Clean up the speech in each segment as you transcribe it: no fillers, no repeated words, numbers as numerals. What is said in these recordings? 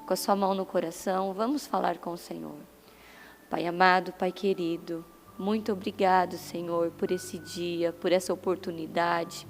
com a sua mão no coração, vamos falar com o Senhor. Pai amado, Pai querido, muito obrigado, Senhor, por esse dia, por essa oportunidade.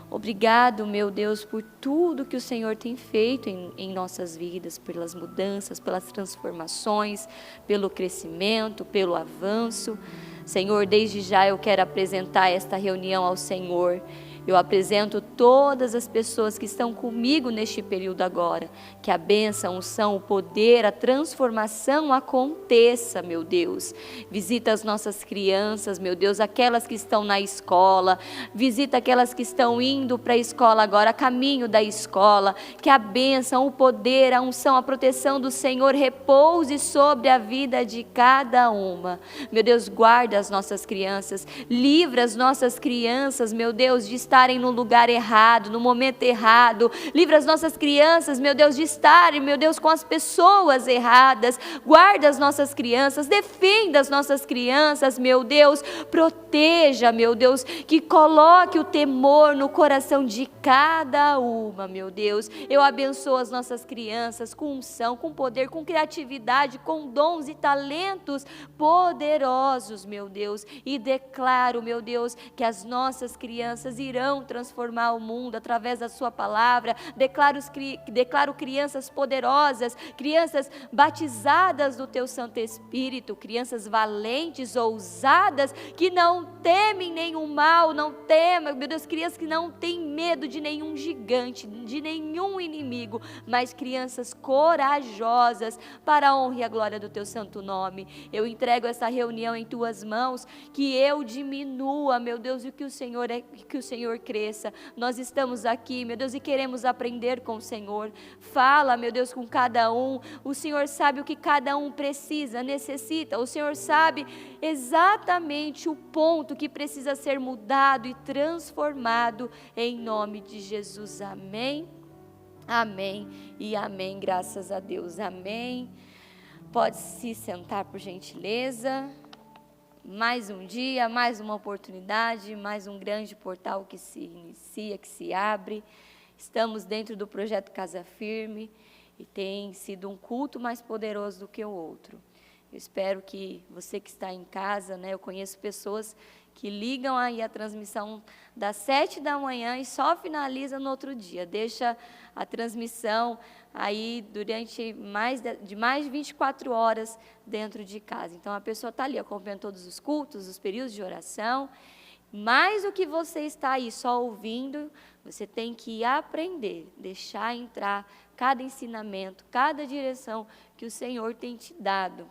Obrigado, meu Deus, por tudo que o Senhor tem feito em nossas vidas, pelas mudanças, pelas transformações, pelo crescimento, pelo avanço. Senhor, desde já eu quero apresentar esta reunião ao Senhor. Eu apresento todas as pessoas que estão comigo neste período agora. Que a bênção, a unção, o poder, a transformação aconteça, meu Deus. Visita as nossas crianças, meu Deus, aquelas que estão na escola. Visita aquelas que estão indo para a escola agora, a caminho da escola. Que a bênção, o poder, a unção, a proteção do Senhor repouse sobre a vida de cada uma. Meu Deus, guarda as nossas crianças. Livra as nossas crianças, meu Deus, de estarem no lugar errado, no momento errado. Livra as nossas crianças, meu Deus, de estarem, meu Deus, com as pessoas erradas. Guarda as nossas crianças, defenda as nossas crianças, meu Deus. Proteja, meu Deus, que coloque o temor no coração de cada uma, meu Deus. Eu abençoo as nossas crianças com unção, com poder, com criatividade, com dons e talentos poderosos, meu Deus. E declaro, meu Deus, que as nossas crianças irão transformar o mundo através da sua palavra. Declaro crianças poderosas, crianças batizadas do teu Santo Espírito, crianças valentes, ousadas, que não temem nenhum mal, não temem, meu Deus, crianças que não têm medo de nenhum gigante, de nenhum inimigo, mas crianças corajosas para a honra e a glória do teu santo nome. Eu entrego essa reunião em tuas mãos, que eu diminua, meu Deus, e que o Senhor cresça. Nós estamos aqui, meu Deus, e queremos aprender com o Senhor. Fala, meu Deus, com cada um. O Senhor sabe o que cada um precisa, necessita. O Senhor sabe exatamente o ponto que precisa ser mudado e transformado, em nome de Jesus. Amém, amém e amém. Graças a Deus, amém. Pode se sentar, por gentileza. Mais um dia, mais uma oportunidade, mais um grande portal que se inicia, que se abre. Estamos dentro do projeto Casa Firme e tem sido um culto mais poderoso do que o outro. Eu espero que você que está em casa, né, eu conheço pessoas que ligam aí a transmissão das 7 da manhã e só finaliza no outro dia. Deixa a transmissão aí durante mais de 24 horas dentro de casa. Então, a pessoa está ali acompanhando todos os cultos, os períodos de oração. Mais do que você está aí só ouvindo, você tem que aprender, deixar entrar cada ensinamento, cada direção que o Senhor tem te dado.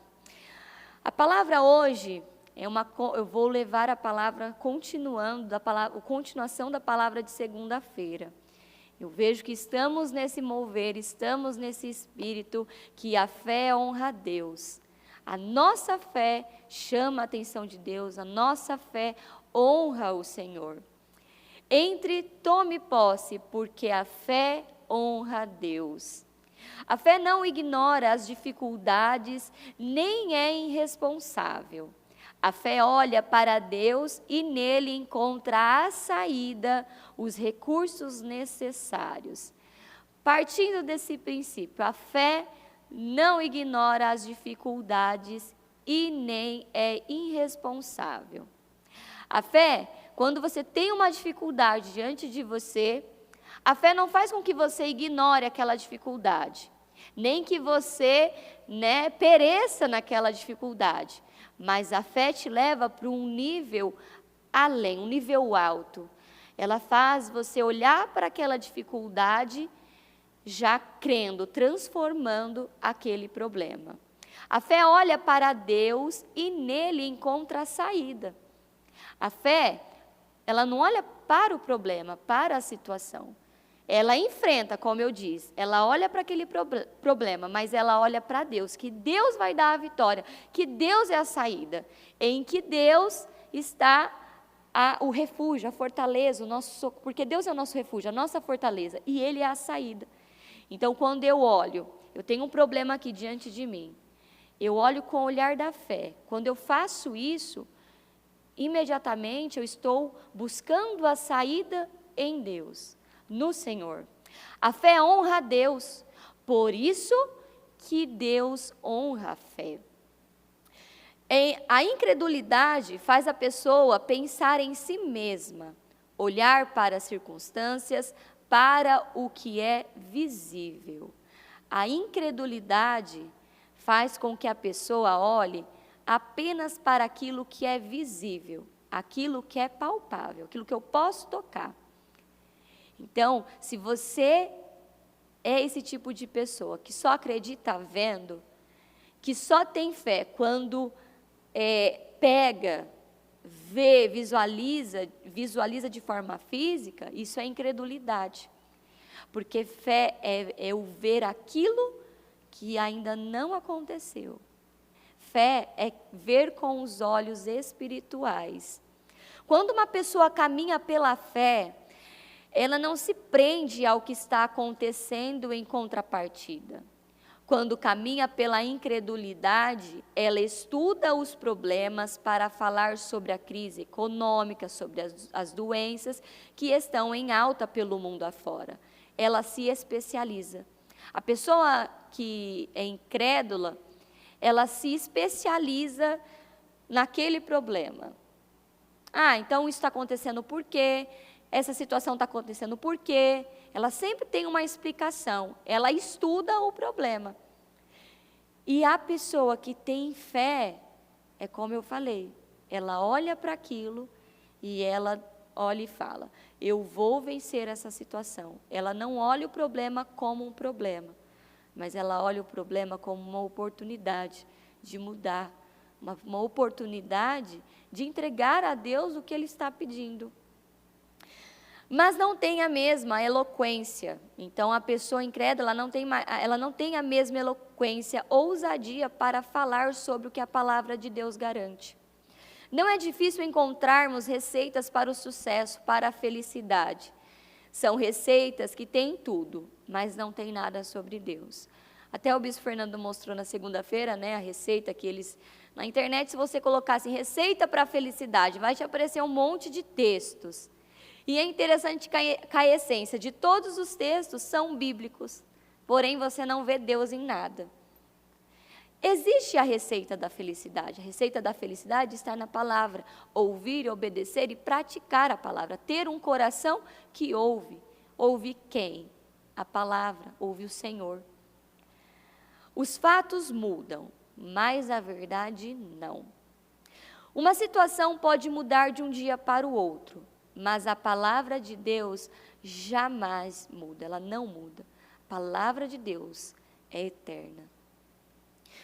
A palavra hoje eu vou levar a palavra continuação da palavra de segunda-feira. Eu vejo que estamos nesse mover, estamos nesse espírito, que a fé honra a Deus. A nossa fé chama a atenção de Deus, a nossa fé honra o Senhor. Tome posse, porque a fé honra a Deus. A fé não ignora as dificuldades, nem é irresponsável. A fé olha para Deus e nele encontra a saída, os recursos necessários. Partindo desse princípio, a fé não ignora as dificuldades e nem é irresponsável. A fé, quando você tem uma dificuldade diante de você, a fé não faz com que você ignore aquela dificuldade, nem que você, pereça naquela dificuldade. Mas a fé te leva para um nível além, um nível alto. Ela faz você olhar para aquela dificuldade já crendo, transformando aquele problema. A fé olha para Deus e nele encontra a saída. A fé, ela não olha para o problema, para a situação. Ela enfrenta, como eu disse, ela olha para aquele problema, mas ela olha para Deus, que Deus vai dar a vitória, que Deus é a saída, em que Deus está o refúgio, a fortaleza, porque Deus é o nosso refúgio, a nossa fortaleza, e Ele é a saída. Então, quando eu olho, eu tenho um problema aqui diante de mim, eu olho com o olhar da fé. Quando eu faço isso, imediatamente eu estou buscando a saída em Deus, no Senhor. A fé honra a Deus, por isso que Deus honra a fé. A incredulidade faz a pessoa pensar em si mesma, olhar para as circunstâncias, para o que é visível. A incredulidade faz com que a pessoa olhe apenas para aquilo que é visível, aquilo que é palpável, aquilo que eu posso tocar. Então, se você é esse tipo de pessoa que só acredita vendo, que só tem fé quando pega, vê, visualiza de forma física, isso é incredulidade. Porque fé é o ver aquilo que ainda não aconteceu. Fé é ver com os olhos espirituais. Quando uma pessoa caminha pela fé, ela não se prende ao que está acontecendo em contrapartida. Quando caminha pela incredulidade, ela estuda os problemas para falar sobre a crise econômica, sobre as doenças que estão em alta pelo mundo afora. Ela se especializa. A pessoa que é incrédula, ela se especializa naquele problema. Então isso está acontecendo por quê? Essa situação está acontecendo por quê? Ela sempre tem uma explicação, ela estuda o problema. E a pessoa que tem fé, é como eu falei, ela olha para aquilo e ela olha e fala, eu vou vencer essa situação. Ela não olha o problema como um problema, mas ela olha o problema como uma oportunidade de mudar, uma oportunidade de entregar a Deus o que Ele está pedindo. Mas não tem a mesma eloquência. Então, a pessoa incrédula ela não tem a mesma eloquência, ousadia para falar sobre o que a palavra de Deus garante. Não é difícil encontrarmos receitas para o sucesso, para a felicidade. São receitas que têm tudo, mas não tem nada sobre Deus. Até o Bispo Fernando mostrou na segunda-feira, a receita que eles... Na internet, se você colocasse receita para a felicidade, vai te aparecer um monte de textos. E é interessante que a essência de todos os textos são bíblicos, porém você não vê Deus em nada. Existe a receita da felicidade. A receita da felicidade está na palavra. Ouvir, obedecer e praticar a palavra. Ter um coração que ouve. Ouve quem? A palavra, ouve o Senhor. Os fatos mudam, mas a verdade não. Uma situação pode mudar de um dia para o outro, mas a palavra de Deus jamais muda, ela não muda. A palavra de Deus é eterna.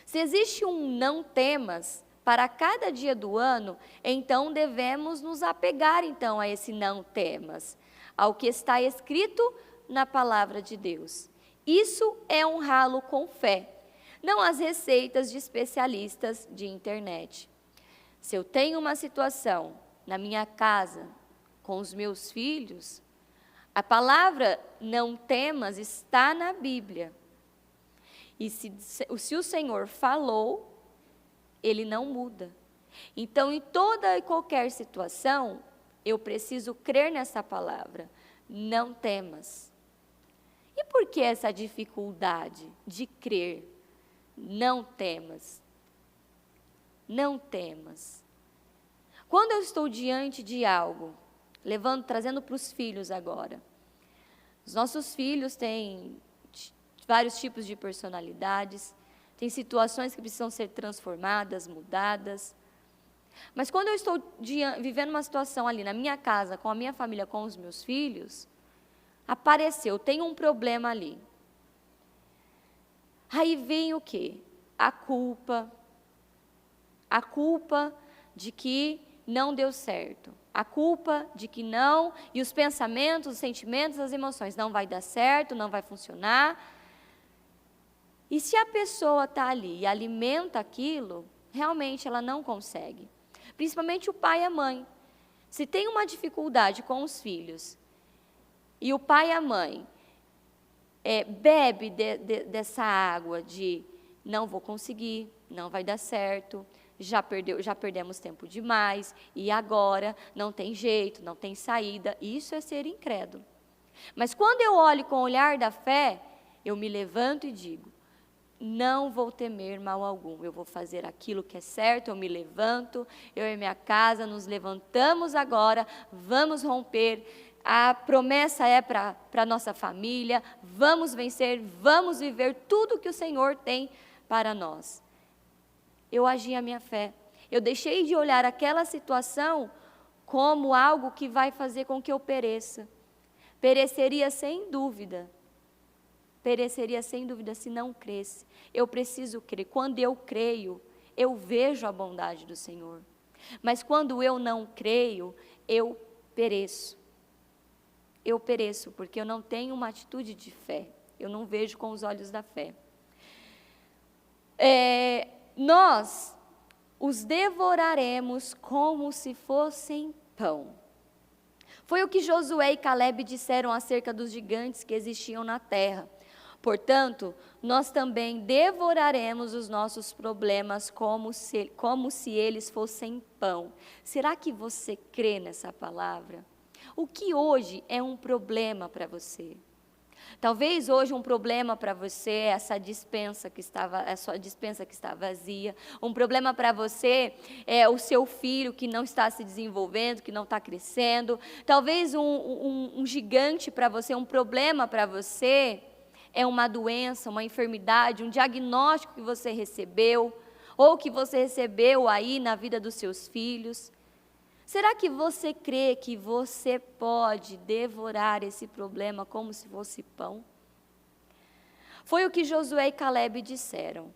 Se existe um não temas para cada dia do ano, então devemos nos apegar então a esse não temas, ao que está escrito na palavra de Deus. Isso é honrá-lo com fé, não as receitas de especialistas de internet. Se eu tenho uma situação na minha casa, com os meus filhos, a palavra não temas está na Bíblia. E se o Senhor falou, Ele não muda. Então, em toda e qualquer situação, eu preciso crer nessa palavra. Não temas. E por que essa dificuldade de crer? Não temas. Não temas. Quando eu estou diante de algo, trazendo para os filhos agora. Os nossos filhos têm vários tipos de personalidades, tem situações que precisam ser transformadas, mudadas. Mas quando eu estou vivendo uma situação ali na minha casa, com a minha família, com os meus filhos, tem um problema ali. Aí vem o quê? A culpa de que não deu certo. A culpa de que não, e os pensamentos, os sentimentos, as emoções, não vai dar certo, não vai funcionar. E se a pessoa está ali e alimenta aquilo, realmente ela não consegue. Principalmente o pai e a mãe. Se tem uma dificuldade com os filhos, e o pai e a mãe bebe dessa água de não vou conseguir, não vai dar certo, já perdemos tempo demais, e agora não tem jeito, não tem saída, isso é ser incrédulo. Mas quando eu olho com o olhar da fé, eu me levanto e digo, não vou temer mal algum, eu vou fazer aquilo que é certo, eu me levanto, eu e minha casa nos levantamos agora, vamos romper, a promessa é para a nossa família, vamos vencer, vamos viver tudo que o Senhor tem para nós. Eu agi a minha fé, eu deixei de olhar aquela situação como algo que vai fazer com que eu pereça. Pereceria sem dúvida se não cresce. Eu preciso crer. Quando eu creio, eu vejo a bondade do Senhor. Mas quando eu não creio, eu pereço. Eu pereço porque eu não tenho uma atitude de fé. Eu não vejo com os olhos da fé. Nós os devoraremos como se fossem pão. Foi o que Josué e Calebe disseram acerca dos gigantes que existiam na terra. Portanto, nós também devoraremos os nossos problemas como se eles fossem pão. Será que você crê nessa palavra? O que hoje é um problema para você? Talvez hoje um problema para você é a sua dispensa que está vazia. Um problema para você é o seu filho que não está se desenvolvendo, que não está crescendo. Talvez um gigante para você, um problema para você é uma doença, uma enfermidade, um diagnóstico que você recebeu, ou que você recebeu aí na vida dos seus filhos. Será que você crê que você pode devorar esse problema como se fosse pão? Foi o que Josué e Calebe disseram.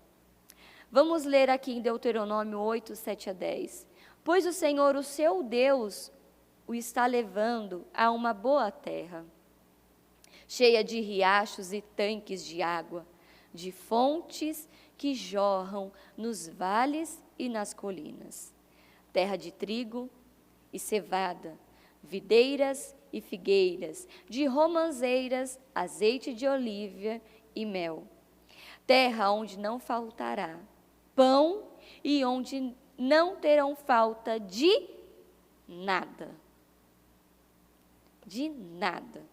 Vamos ler aqui em Deuteronômio 8, 7 a 10. Pois o Senhor, o seu Deus, o está levando a uma boa terra, cheia de riachos e tanques de água, de fontes que jorram nos vales e nas colinas, terra de trigo e cevada, videiras e figueiras, de romãzeiras, azeite de oliva e mel, terra onde não faltará pão e onde não terão falta de nada. De nada.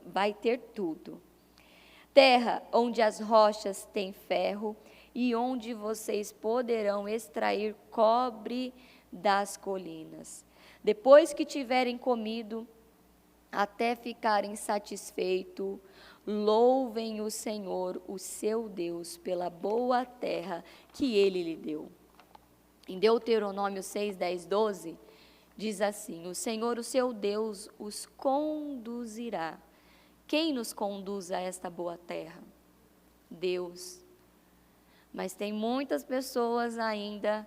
Vai ter tudo. Terra onde as rochas têm ferro e onde vocês poderão extrair cobre das colinas. Depois que tiverem comido, até ficarem satisfeitos, louvem o Senhor, o seu Deus, pela boa terra que Ele lhe deu. Em Deuteronômio 6, 10, 12, diz assim: o Senhor, o seu Deus, os conduzirá. Quem nos conduz a esta boa terra? Deus. Mas tem muitas pessoas ainda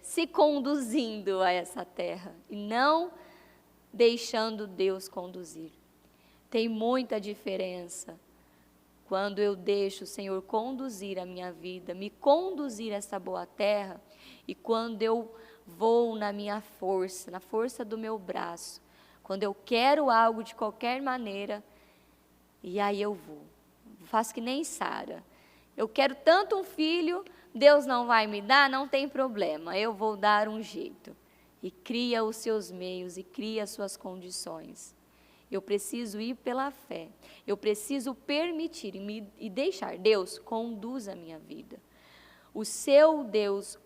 se conduzindo a essa terra e não deixando Deus conduzir. Tem muita diferença quando eu deixo o Senhor conduzir a minha vida, me conduzir a essa boa terra, e quando eu vou na minha força, na força do meu braço, quando eu quero algo de qualquer maneira, e aí eu vou. Faço que nem Sara. Eu quero tanto um filho, Deus não vai me dar, não tem problema, eu vou dar um jeito. E cria os seus meios, e cria as suas condições. Eu preciso ir pela fé. Eu preciso permitir e deixar. Deus, conduz a minha vida. O seu Deus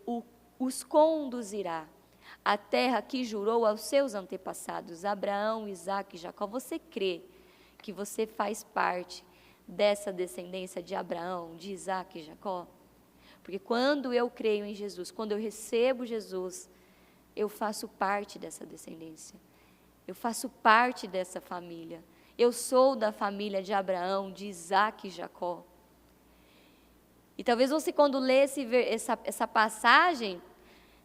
os conduzirá. A terra que jurou aos seus antepassados, Abraão, Isaque e Jacó. Você crê que você faz parte dessa descendência de Abraão, de Isaque e Jacó? Porque quando eu creio em Jesus, quando eu recebo Jesus, eu faço parte dessa descendência. Eu faço parte dessa família. Eu sou da família de Abraão, de Isaque e Jacó. E talvez você, quando lê essa passagem,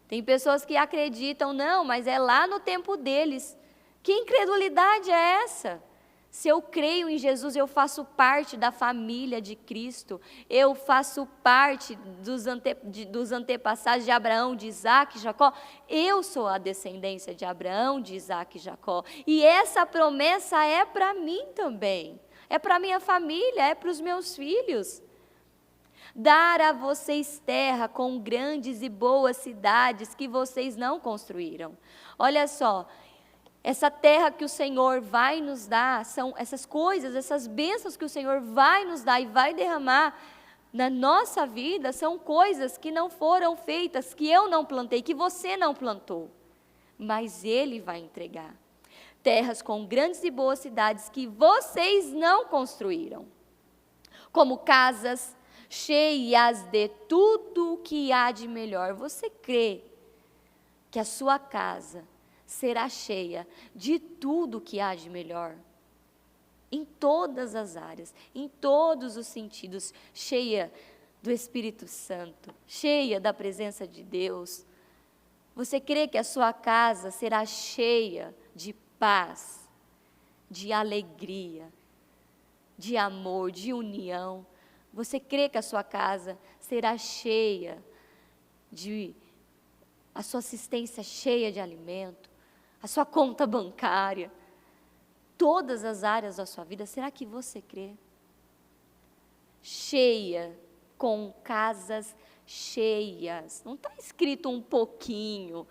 tem pessoas que acreditam, não, mas é lá no tempo deles. Que incredulidade é essa? Se eu creio em Jesus, eu faço parte da família de Cristo. Eu faço parte dos antepassados de Abraão, de Isaque e Jacó. Eu sou a descendência de Abraão, de Isaque e Jacó. E essa promessa é para mim também. É para minha família, é para os meus filhos. Dar a vocês terra com grandes e boas cidades que vocês não construíram. Olha só. Essa terra que o Senhor vai nos dar, são essas coisas, essas bênçãos que o Senhor vai nos dar e vai derramar na nossa vida são coisas que não foram feitas, que eu não plantei, que você não plantou, mas Ele vai entregar. Terras com grandes e boas cidades que vocês não construíram, como casas cheias de tudo o que há de melhor. Você crê que a sua casa será cheia de tudo o que há de melhor? Em todas as áreas, em todos os sentidos, cheia do Espírito Santo, cheia da presença de Deus. Você crê que a sua casa será cheia de paz, de alegria, de amor, de união? Você crê que a sua casa será cheia de a sua assistência cheia de alimento, a sua conta bancária, todas as áreas da sua vida? Será que você crê? Cheia, com casas cheias. Não está escrito um pouquinho,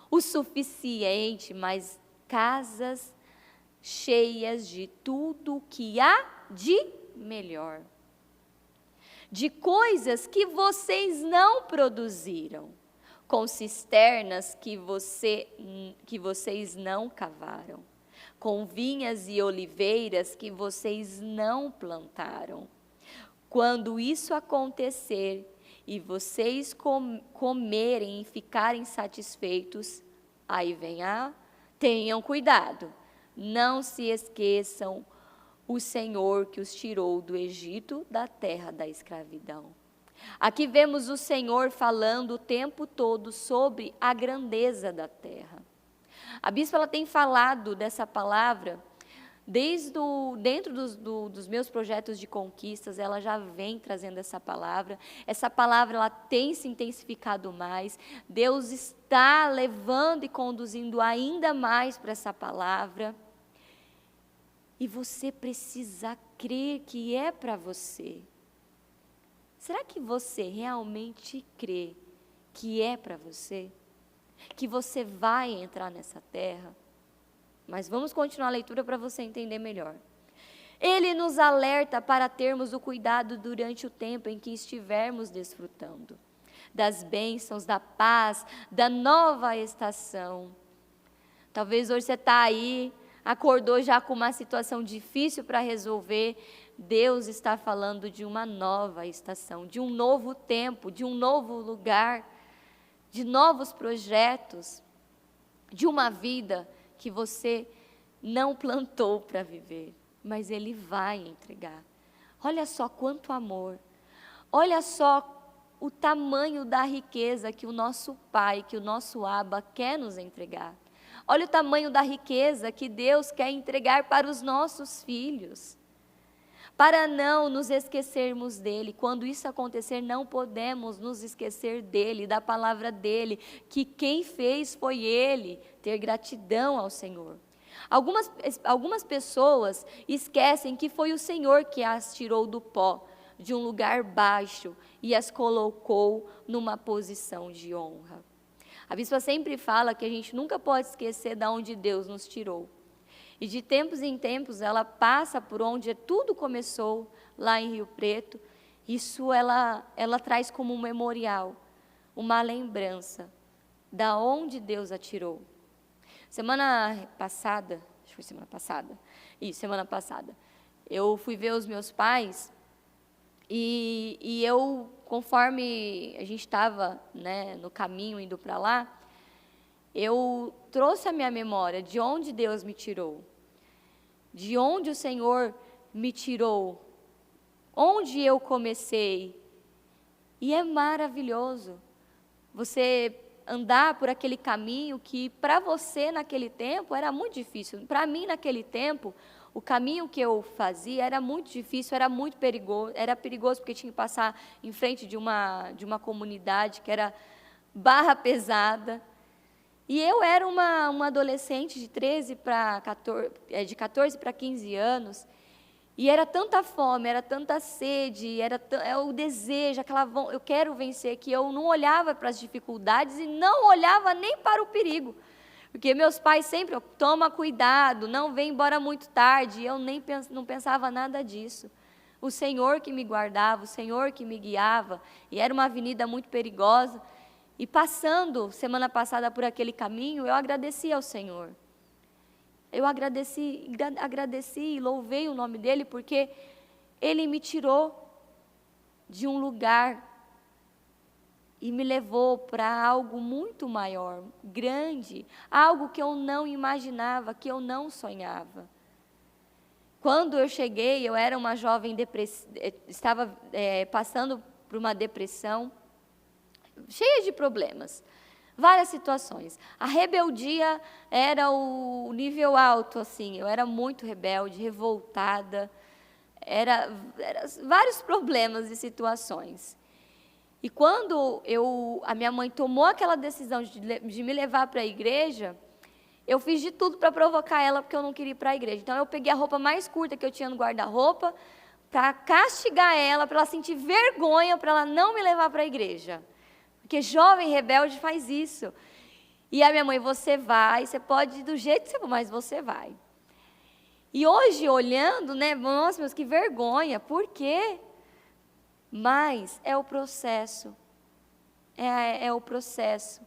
o suficiente, mas casas cheias de tudo que há de melhor. De coisas que vocês não produziram, com cisternas que vocês não cavaram, com vinhas e oliveiras que vocês não plantaram. Quando isso acontecer e vocês comerem e ficarem satisfeitos, aí vem tenham cuidado, não se esqueçam o Senhor que os tirou do Egito, da terra da escravidão. Aqui vemos o Senhor falando o tempo todo sobre a grandeza da terra. A bispa ela tem falado dessa palavra dentro dos meus projetos de conquistas. Ela já vem trazendo essa palavra. Essa palavra ela tem se intensificado mais. Deus está levando e conduzindo ainda mais para essa palavra. E você precisa crer que é para você. Será que você realmente crê que é para você? Que você vai entrar nessa terra? Mas vamos continuar a leitura para você entender melhor. Ele nos alerta para termos o cuidado durante o tempo em que estivermos desfrutando das bênçãos, da paz, da nova estação. Talvez hoje você está aí, acordou já com uma situação difícil para resolver. Deus está falando de uma nova estação, de um novo tempo, de um novo lugar, de novos projetos, de uma vida que você não plantou para viver, mas Ele vai entregar. Olha só quanto amor, olha só o tamanho da riqueza que o nosso Pai, que o nosso Abba quer nos entregar. Olha o tamanho da riqueza que Deus quer entregar para os nossos filhos, para não nos esquecermos dEle. Quando isso acontecer, não podemos nos esquecer dEle, da palavra dEle, que quem fez foi Ele. Ter gratidão ao Senhor. Algumas pessoas esquecem que foi o Senhor que as tirou do pó, de um lugar baixo, e as colocou numa posição de honra. A bispa sempre fala que a gente nunca pode esquecer de onde Deus nos tirou. E de tempos em tempos ela passa por onde tudo começou, lá em Rio Preto. Isso ela traz como um memorial, uma lembrança da onde Deus a tirou. Semana passada, eu fui ver os meus pais e eu, conforme a gente estava, no caminho indo para lá, eu trouxe à minha memória de onde Deus me tirou, de onde o Senhor me tirou, onde eu comecei. E é maravilhoso você andar por aquele caminho que para você naquele tempo era muito difícil. Para mim naquele tempo, o caminho que eu fazia era muito difícil, era muito perigoso. Era perigoso porque tinha que passar em frente de uma comunidade que era barra pesada. E eu era uma adolescente de 14 para 15 anos, e era tanta fome, era tanta sede, era o desejo, eu quero vencer, que eu não olhava para as dificuldades e não olhava nem para o perigo. Porque meus pais sempre, toma cuidado, não vem embora muito tarde, e eu não pensava nada disso. O Senhor que me guardava, o Senhor que me guiava. E era uma avenida muito perigosa. E passando, semana passada, por aquele caminho, eu agradeci ao Senhor. Eu agradeci e louvei o nome dEle, porque Ele me tirou de um lugar e me levou para algo muito maior, grande, algo que eu não imaginava, que eu não sonhava. Quando eu cheguei, eu era uma jovem estava passando por uma depressão, cheia de problemas, várias situações. A rebeldia era o nível alto, assim, eu era muito rebelde, revoltada, era vários problemas e situações. E quando a minha mãe tomou aquela decisão de me levar para a igreja, eu fiz de tudo para provocar ela, porque eu não queria ir para a igreja. Então, eu peguei a roupa mais curta que eu tinha no guarda-roupa, para castigar ela, para ela sentir vergonha, para ela não me levar para a igreja. Porque jovem rebelde faz isso. E a minha mãe, você vai, você pode ir do jeito que você for, mas você vai. E hoje, olhando, né, nossa, meus, que vergonha, por quê? Mas é o processo, é o processo.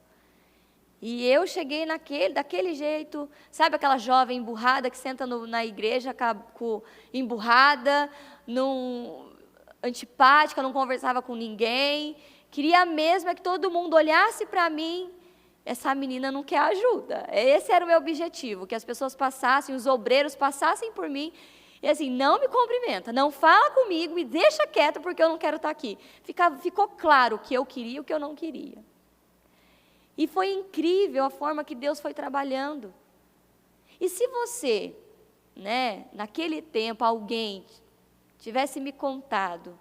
E eu cheguei daquele jeito, sabe aquela jovem emburrada que senta na igreja, emburrada, antipática, não conversava com ninguém, queria mesmo que todo mundo olhasse para mim, essa menina não quer ajuda. Esse era o meu objetivo, que as pessoas passassem, os obreiros passassem por mim, e assim, não me cumprimenta, não fala comigo, me deixa quieta porque eu não quero estar aqui. Ficou claro o que eu queria e o que eu não queria. E foi incrível a forma que Deus foi trabalhando. E se você, né, naquele tempo, alguém tivesse me contado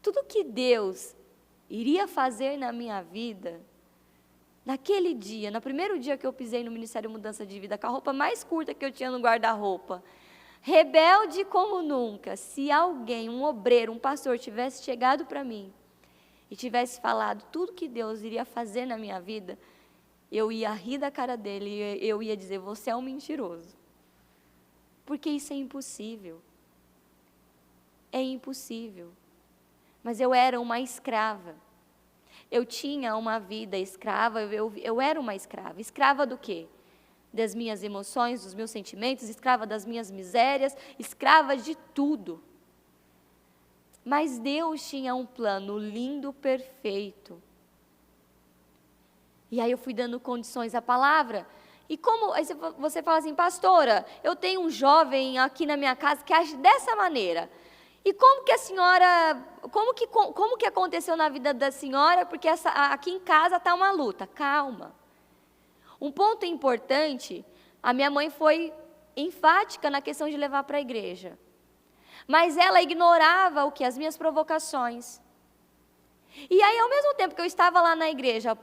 tudo que Deus iria fazer na minha vida, naquele dia, no primeiro dia que eu pisei no Ministério Mudança de Vida, com a roupa mais curta que eu tinha no guarda-roupa, rebelde como nunca, se alguém, um obreiro, um pastor, tivesse chegado para mim e tivesse falado tudo que Deus iria fazer na minha vida, eu ia rir da cara dele e eu ia dizer, você é um mentiroso. Porque isso é impossível. É impossível. Mas eu era uma escrava. Eu tinha uma vida escrava, eu era uma escrava. Escrava do quê? Das minhas emoções, dos meus sentimentos, escrava das minhas misérias, escrava de tudo. Mas Deus tinha um plano lindo, perfeito. E aí eu fui dando condições à palavra. E como aí você fala assim, pastora, eu tenho um jovem aqui na minha casa que age dessa maneira. E como que a senhora, como que aconteceu na vida da senhora? Porque aqui em casa está uma luta. Calma. Um ponto importante, a minha mãe foi enfática na questão de levar para a igreja. Mas ela ignorava as minhas provocações. E aí, ao mesmo tempo que eu estava lá na igreja,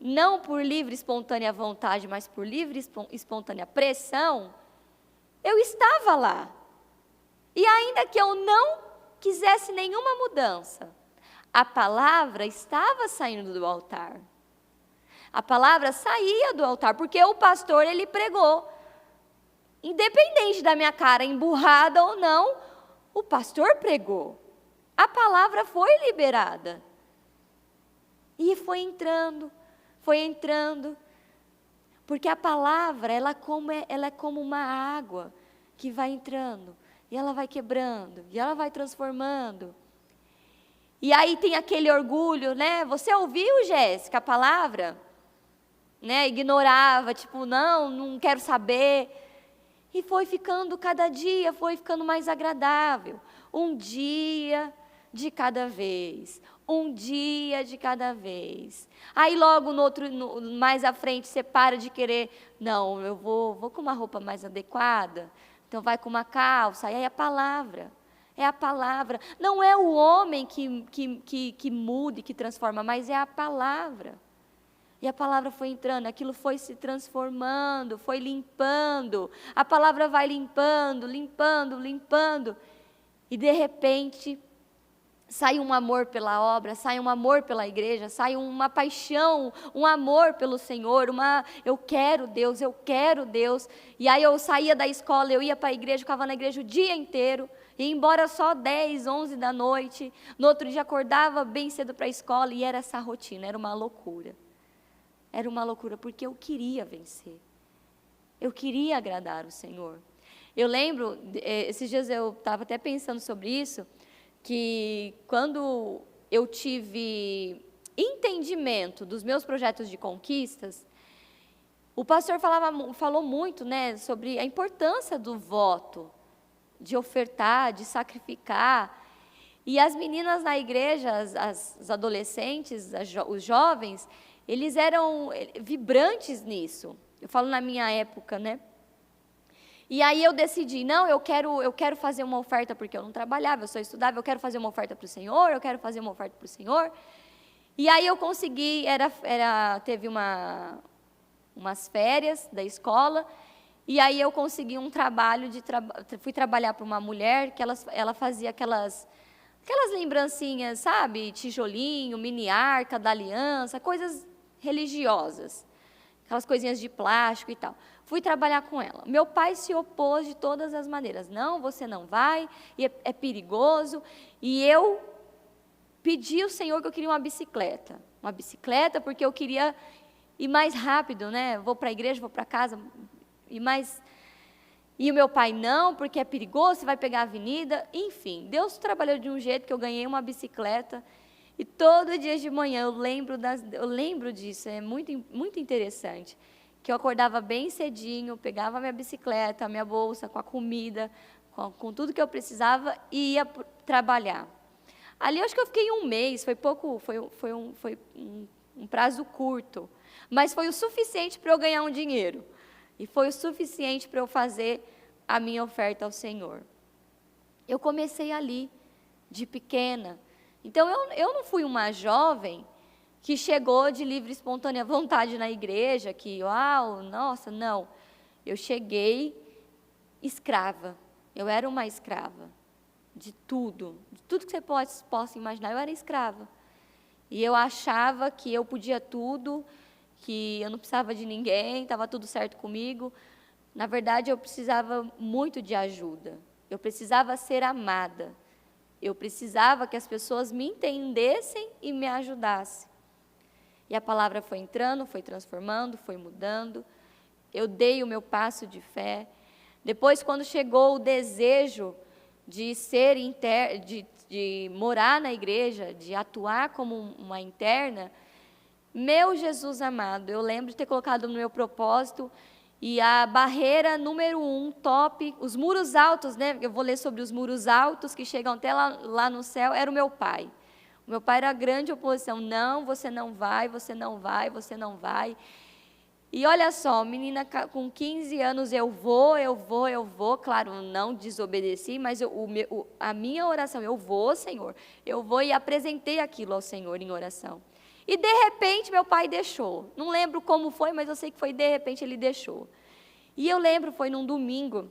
não por livre e espontânea vontade, mas por livre e espontânea pressão, eu estava lá. E ainda que eu não quisesse nenhuma mudança, a palavra estava saindo do altar. A palavra saía do altar, porque o pastor, ele pregou. Independente da minha cara emburrada ou não, o pastor pregou. A palavra foi liberada. E foi entrando. Porque a palavra, ela é como uma água que vai entrando. E ela vai quebrando, e ela vai transformando. E aí tem aquele orgulho, né? Você ouviu, Jéssica, a palavra? Né? Ignorava, tipo, não quero saber. E foi ficando, cada dia, foi ficando mais agradável. Um dia de cada vez. Um dia de cada vez. Aí logo mais à frente você para de querer, não, eu vou com uma roupa mais adequada. Então vai com uma calça, e aí é a palavra. Não é o homem que muda e que transforma, mas é a palavra. E a palavra foi entrando, aquilo foi se transformando, foi limpando. A palavra vai limpando. E de repente, sai um amor pela obra, sai um amor pela igreja, sai uma paixão, um amor pelo Senhor, eu quero Deus. E aí eu saía da escola, eu ia para a igreja, ficava na igreja o dia inteiro. ia embora só 10, 11 da noite, no outro dia acordava bem cedo para a escola, e era essa rotina, era uma loucura. Era uma loucura, porque eu queria vencer. Eu queria agradar o Senhor. Eu lembro, esses dias eu estava até pensando sobre isso, que quando eu tive entendimento dos meus projetos de conquistas, o pastor falou muito, né, sobre a importância do voto, de ofertar, de sacrificar. E as meninas na igreja, as adolescentes, os jovens, eles eram vibrantes nisso. Eu falo na minha época, né? E aí eu decidi, não, eu quero fazer uma oferta, porque eu não trabalhava, eu só estudava, eu quero fazer uma oferta para o Senhor, eu quero fazer uma oferta para o Senhor. E aí eu consegui, teve umas férias da escola, e aí eu consegui um trabalho, fui trabalhar para uma mulher, que ela fazia aquelas lembrancinhas, sabe, tijolinho, mini arca da aliança, coisas religiosas, aquelas coisinhas de plástico e tal. Fui trabalhar com ela. Meu pai se opôs de todas as maneiras. Não, você não vai, e é perigoso. E eu pedi ao Senhor que eu queria uma bicicleta. Uma bicicleta porque eu queria ir mais rápido, né? Vou para a igreja, vou para casa, e mais... E o meu pai, não, porque é perigoso, você vai pegar a avenida. Enfim, Deus trabalhou de um jeito que eu ganhei uma bicicleta. E todo dia de manhã eu lembro disso, é muito, muito interessante. Que eu acordava bem cedinho, pegava a minha bicicleta, a minha bolsa, com a comida, com tudo que eu precisava, e ia trabalhar. Ali eu acho que eu fiquei um mês, foi pouco, foi um prazo curto, mas foi o suficiente para eu ganhar um dinheiro. E foi o suficiente para eu fazer a minha oferta ao Senhor. Eu comecei ali, de pequena. Então, eu não fui uma jovem que chegou de livre e espontânea vontade na igreja, que, uau, nossa, não. Eu cheguei escrava. Eu era uma escrava de tudo que você possa imaginar. Eu era escrava. E eu achava que eu podia tudo, que eu não precisava de ninguém, estava tudo certo comigo. Na verdade, eu precisava muito de ajuda. Eu precisava ser amada. Eu precisava que as pessoas me entendessem e me ajudassem. E a palavra foi entrando, foi transformando, foi mudando. Eu dei o meu passo de fé. Depois, quando chegou o desejo de de morar na igreja, de atuar como uma interna, meu Jesus amado, eu lembro de ter colocado no meu propósito, e a barreira número 1, top, os muros altos, né? Eu vou ler sobre os muros altos que chegam até lá no céu, era o meu pai. O meu pai era a grande oposição. Não, você não vai, você não vai, você não vai. E olha só, menina com 15 anos, eu vou. Claro, não desobedeci, mas a minha oração, eu vou, Senhor. Eu vou, e apresentei aquilo ao Senhor em oração. E de repente meu pai deixou. Não lembro como foi, mas eu sei que foi de repente ele deixou. E eu lembro, foi num domingo,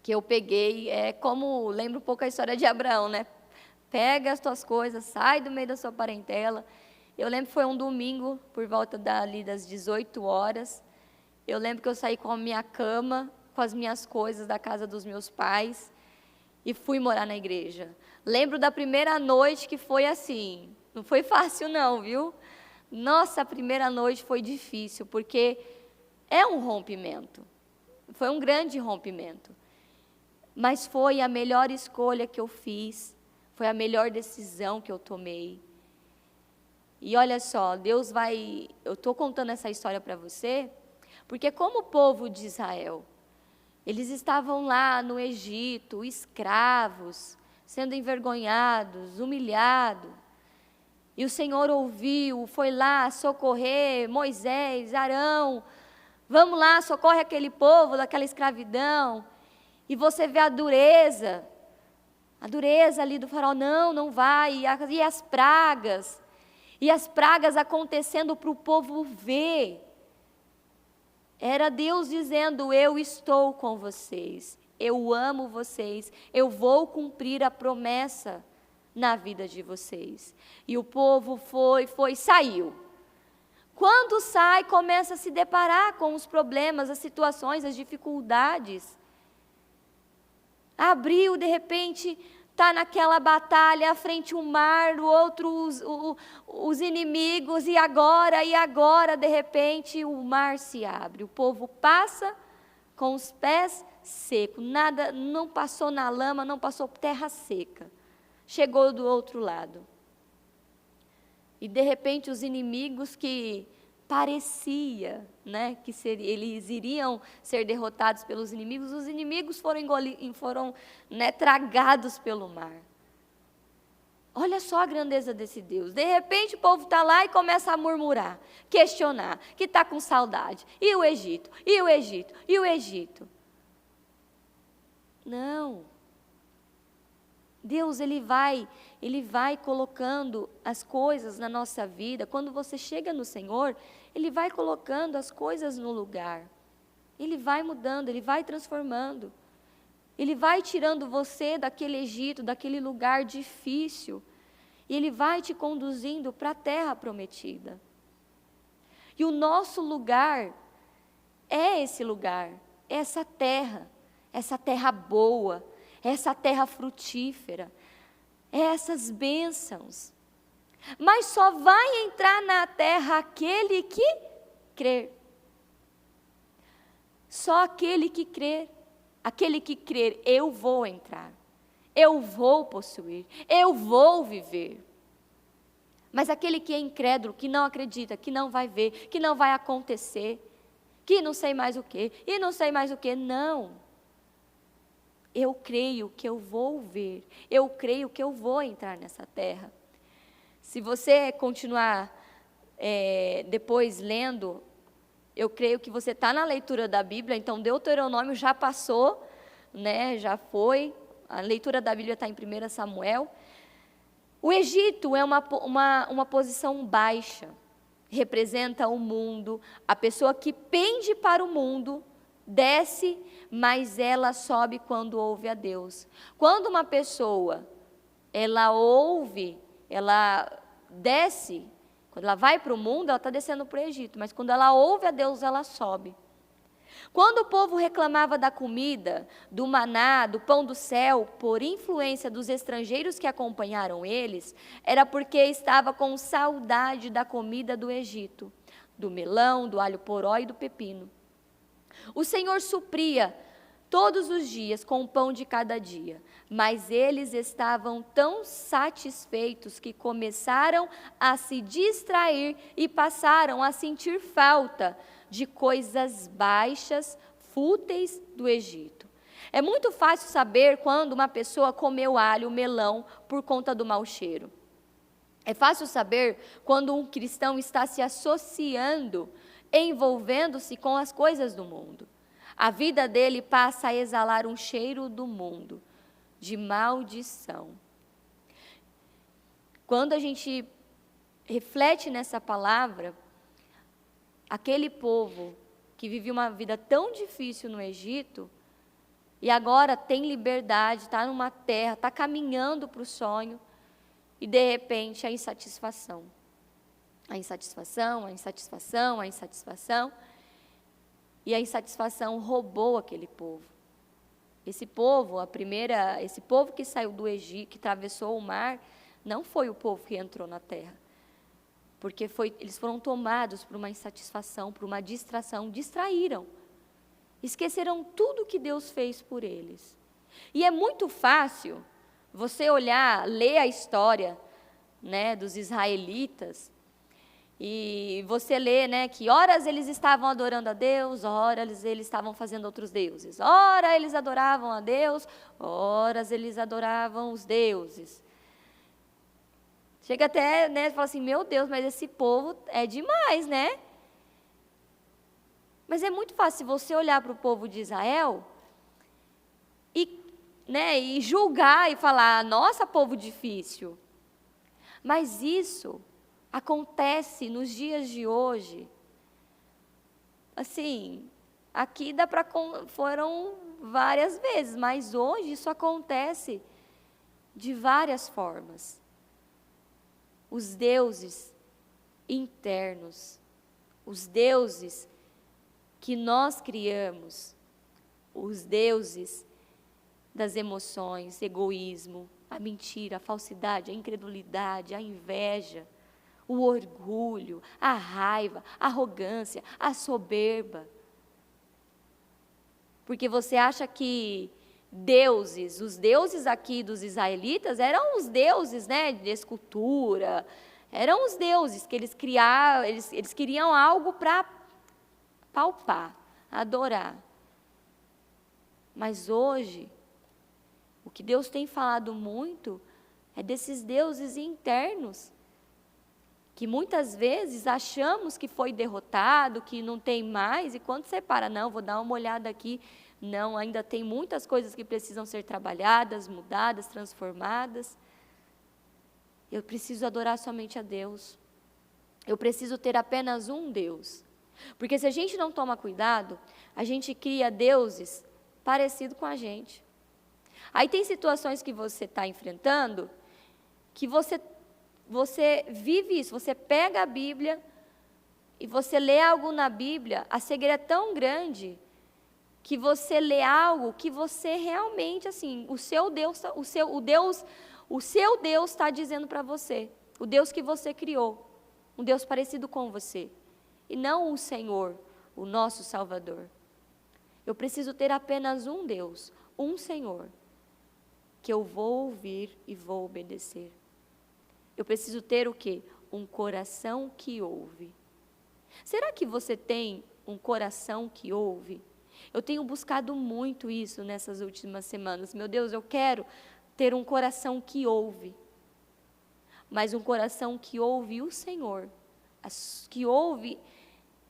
que eu peguei, lembro um pouco a história de Abraão, né? Pega as tuas coisas, sai do meio da sua parentela. Eu lembro que foi um domingo, por volta das 18 horas. Eu lembro que eu saí com a minha cama, com as minhas coisas da casa dos meus pais, e fui morar na igreja. Lembro da primeira noite que foi assim, não foi fácil não, viu? Nossa, a primeira noite foi difícil, porque é um rompimento. Foi um grande rompimento. Mas foi a melhor escolha que eu fiz, foi a melhor decisão que eu tomei. E olha só, eu estou contando essa história para você, porque como o povo de Israel, eles estavam lá no Egito, escravos, sendo envergonhados, humilhados. E o Senhor ouviu, foi lá socorrer Moisés, Arão, vamos lá, socorre aquele povo daquela escravidão. E você vê a dureza ali do faraó, não vai, e as pragas acontecendo para o povo ver. Era Deus dizendo, eu estou com vocês, eu amo vocês, eu vou cumprir a promessa na vida de vocês. E o povo saiu. Quando sai, começa a se deparar com os problemas, as situações, as dificuldades. Abriu, de repente, está naquela batalha, à frente o mar, o outro os inimigos, e agora, de repente, o mar se abre. O povo passa com os pés secos, nada, não passou na lama, não passou terra seca. Chegou do outro lado. E, de repente, os inimigos que parecia, né, que eles iriam ser derrotados pelos inimigos, os inimigos foram tragados pelo mar. Olha só a grandeza desse Deus. De repente o povo está lá e começa a murmurar, questionar, que está com saudade. E o Egito? E o Egito? E o Egito? Não. Deus, Ele vai colocando as coisas na nossa vida. Quando você chega no Senhor, Ele vai colocando as coisas no lugar. Ele vai mudando, Ele vai transformando. Ele vai tirando você daquele Egito, daquele lugar difícil. E Ele vai te conduzindo para a terra prometida. E o nosso lugar é esse lugar, essa terra boa, essa terra frutífera, essas bênçãos. Mas só vai entrar na terra aquele que crer. Só aquele que crer. Aquele que crer, eu vou entrar, eu vou possuir, eu vou viver. Mas aquele que é incrédulo, que não acredita, que não vai ver, que não vai acontecer, que não sei mais o quê, e não sei mais o quê, não. Eu creio que eu vou ver, eu creio que eu vou entrar nessa terra. Se você continuar depois lendo, eu creio que você está na leitura da Bíblia, então Deuteronômio já passou, né, já foi, a leitura da Bíblia está em 1 Samuel. O Egito é uma posição baixa, representa o mundo, a pessoa que pende para o mundo, desce, mas ela sobe quando ouve a Deus. Quando uma pessoa, ela ouve, ela desce, quando ela vai para o mundo, ela está descendo para o Egito, mas quando ela ouve a Deus, ela sobe. Quando o povo reclamava da comida, do maná, do pão do céu, por influência dos estrangeiros que acompanharam eles, era porque estava com saudade da comida do Egito, do melão, do alho poró e do pepino. O Senhor supria todos os dias com o pão de cada dia, mas eles estavam tão satisfeitos que começaram a se distrair e passaram a sentir falta de coisas baixas, fúteis do Egito. É muito fácil saber quando uma pessoa comeu alho, melão, por conta do mau cheiro. É fácil saber quando um cristão está se associando, envolvendo-se com as coisas do mundo. A vida dele passa a exalar um cheiro do mundo, de maldição. Quando a gente reflete nessa palavra, aquele povo que vivia uma vida tão difícil no Egito, e agora tem liberdade, está numa terra, está caminhando para o sonho, e de repente a insatisfação. A insatisfação, a insatisfação, a insatisfação. E a insatisfação roubou aquele povo. Esse povo que saiu do Egito, que atravessou o mar, não foi o povo que entrou na terra. Porque eles foram tomados por uma insatisfação, por uma distração, distraíram. Esqueceram tudo que Deus fez por eles. E é muito fácil você olhar, ler a história, né, dos israelitas, e você lê, né, que horas eles estavam adorando a Deus, horas eles estavam fazendo outros deuses. Ora eles adoravam a Deus, horas eles adoravam os deuses. Chega até, né, fala assim, meu Deus, mas esse povo é demais, né? Mas é muito fácil você olhar para o povo de Israel e julgar e falar, nossa, povo difícil. Mas isso acontece nos dias de hoje. Assim, aqui foram várias vezes, mas hoje isso acontece de várias formas. Os deuses internos, os deuses que nós criamos, os deuses das emoções, egoísmo, a mentira, a falsidade, a incredulidade, a inveja, o orgulho, a raiva, a arrogância, a soberba. Porque você acha que deuses, os deuses aqui dos israelitas eram os deuses, né, de escultura, eram os deuses que eles criaram, eles queriam algo para palpar, adorar. Mas hoje, o que Deus tem falado muito é desses deuses internos, que muitas vezes achamos que foi derrotado, que não tem mais, e quando você para, não, vou dar uma olhada aqui, não, ainda tem muitas coisas que precisam ser trabalhadas, mudadas, transformadas. Eu preciso adorar somente a Deus. Eu preciso ter apenas um Deus. Porque se a gente não toma cuidado, a gente cria deuses parecidos com a gente. Aí tem situações que você está enfrentando, que você vive isso, você pega a Bíblia e você lê algo na Bíblia, a cegueira é tão grande que você lê algo que você realmente, assim, o seu Deus está dizendo para você, o Deus que você criou, um Deus parecido com você, e não o Senhor, o nosso Salvador. Eu preciso ter apenas um Deus, um Senhor, que eu vou ouvir e vou obedecer. Eu preciso ter o quê? Um coração que ouve. Será que você tem um coração que ouve? Eu tenho buscado muito isso nessas últimas semanas. Meu Deus, eu quero ter um coração que ouve. Mas um coração que ouve o Senhor. Que ouve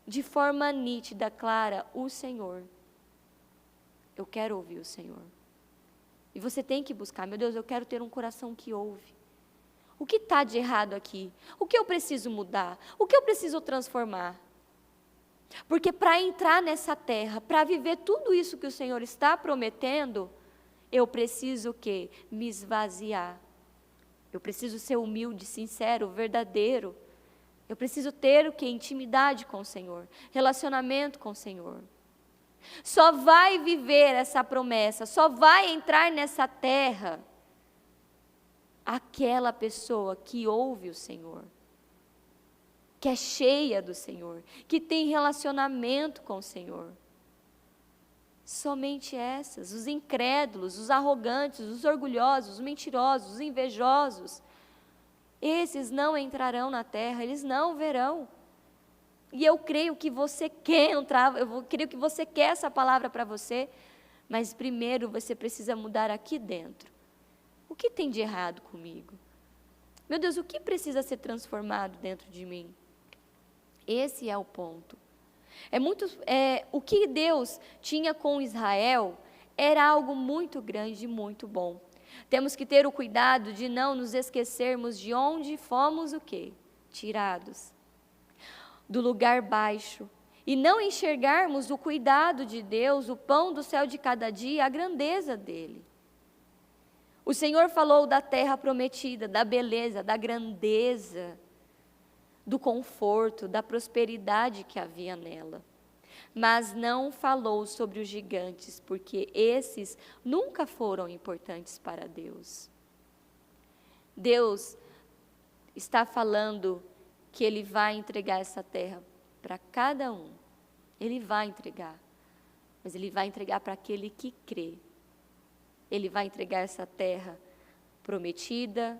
de forma nítida, clara, o Senhor. Eu quero ouvir o Senhor. E você tem que buscar. Meu Deus, eu quero ter um coração que ouve. O que está de errado aqui? O que eu preciso mudar? O que eu preciso transformar? Porque para entrar nessa terra, para viver tudo isso que o Senhor está prometendo, eu preciso o quê? Me esvaziar. Eu preciso ser humilde, sincero, verdadeiro. Eu preciso ter o quê? Intimidade com o Senhor, relacionamento com o Senhor. Só vai viver essa promessa, só vai entrar nessa terra aquela pessoa que ouve o Senhor, que é cheia do Senhor, que tem relacionamento com o Senhor. Somente essas, os incrédulos, os arrogantes, os orgulhosos, os mentirosos, os invejosos, esses não entrarão na terra, eles não verão. E eu creio que você quer entrar, eu creio que você quer essa palavra para você, mas primeiro você precisa mudar aqui dentro. O que tem de errado comigo? Meu Deus, o que precisa ser transformado dentro de mim? Esse é o ponto. O que Deus tinha com Israel era algo muito grande e muito bom. Temos que ter o cuidado de não nos esquecermos de onde fomos o quê? Tirados. Do lugar baixo. E não enxergarmos o cuidado de Deus, o pão do céu de cada dia, a grandeza dele. O Senhor falou da terra prometida, da beleza, da grandeza, do conforto, da prosperidade que havia nela. Mas não falou sobre os gigantes, porque esses nunca foram importantes para Deus. Deus está falando que Ele vai entregar essa terra para cada um. Ele vai entregar, mas Ele vai entregar para aquele que crê. Ele vai entregar essa terra prometida,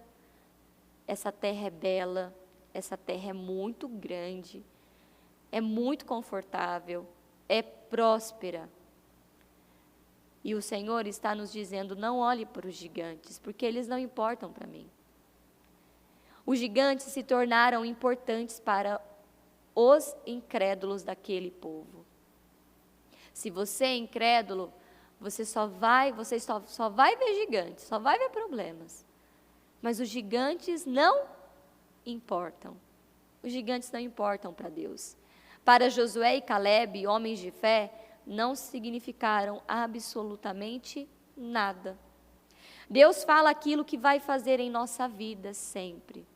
essa terra é bela, essa terra é muito grande, é muito confortável, é próspera. E o Senhor está nos dizendo, não olhe para os gigantes, porque eles não importam para mim. Os gigantes se tornaram importantes para os incrédulos daquele povo. Se você é incrédulo, você só vai ver gigantes, só vai ver problemas. Mas os gigantes não importam. Os gigantes não importam para Deus. Para Josué e Calebe, homens de fé, não significaram absolutamente nada. Deus fala aquilo que vai fazer em nossa vida sempre.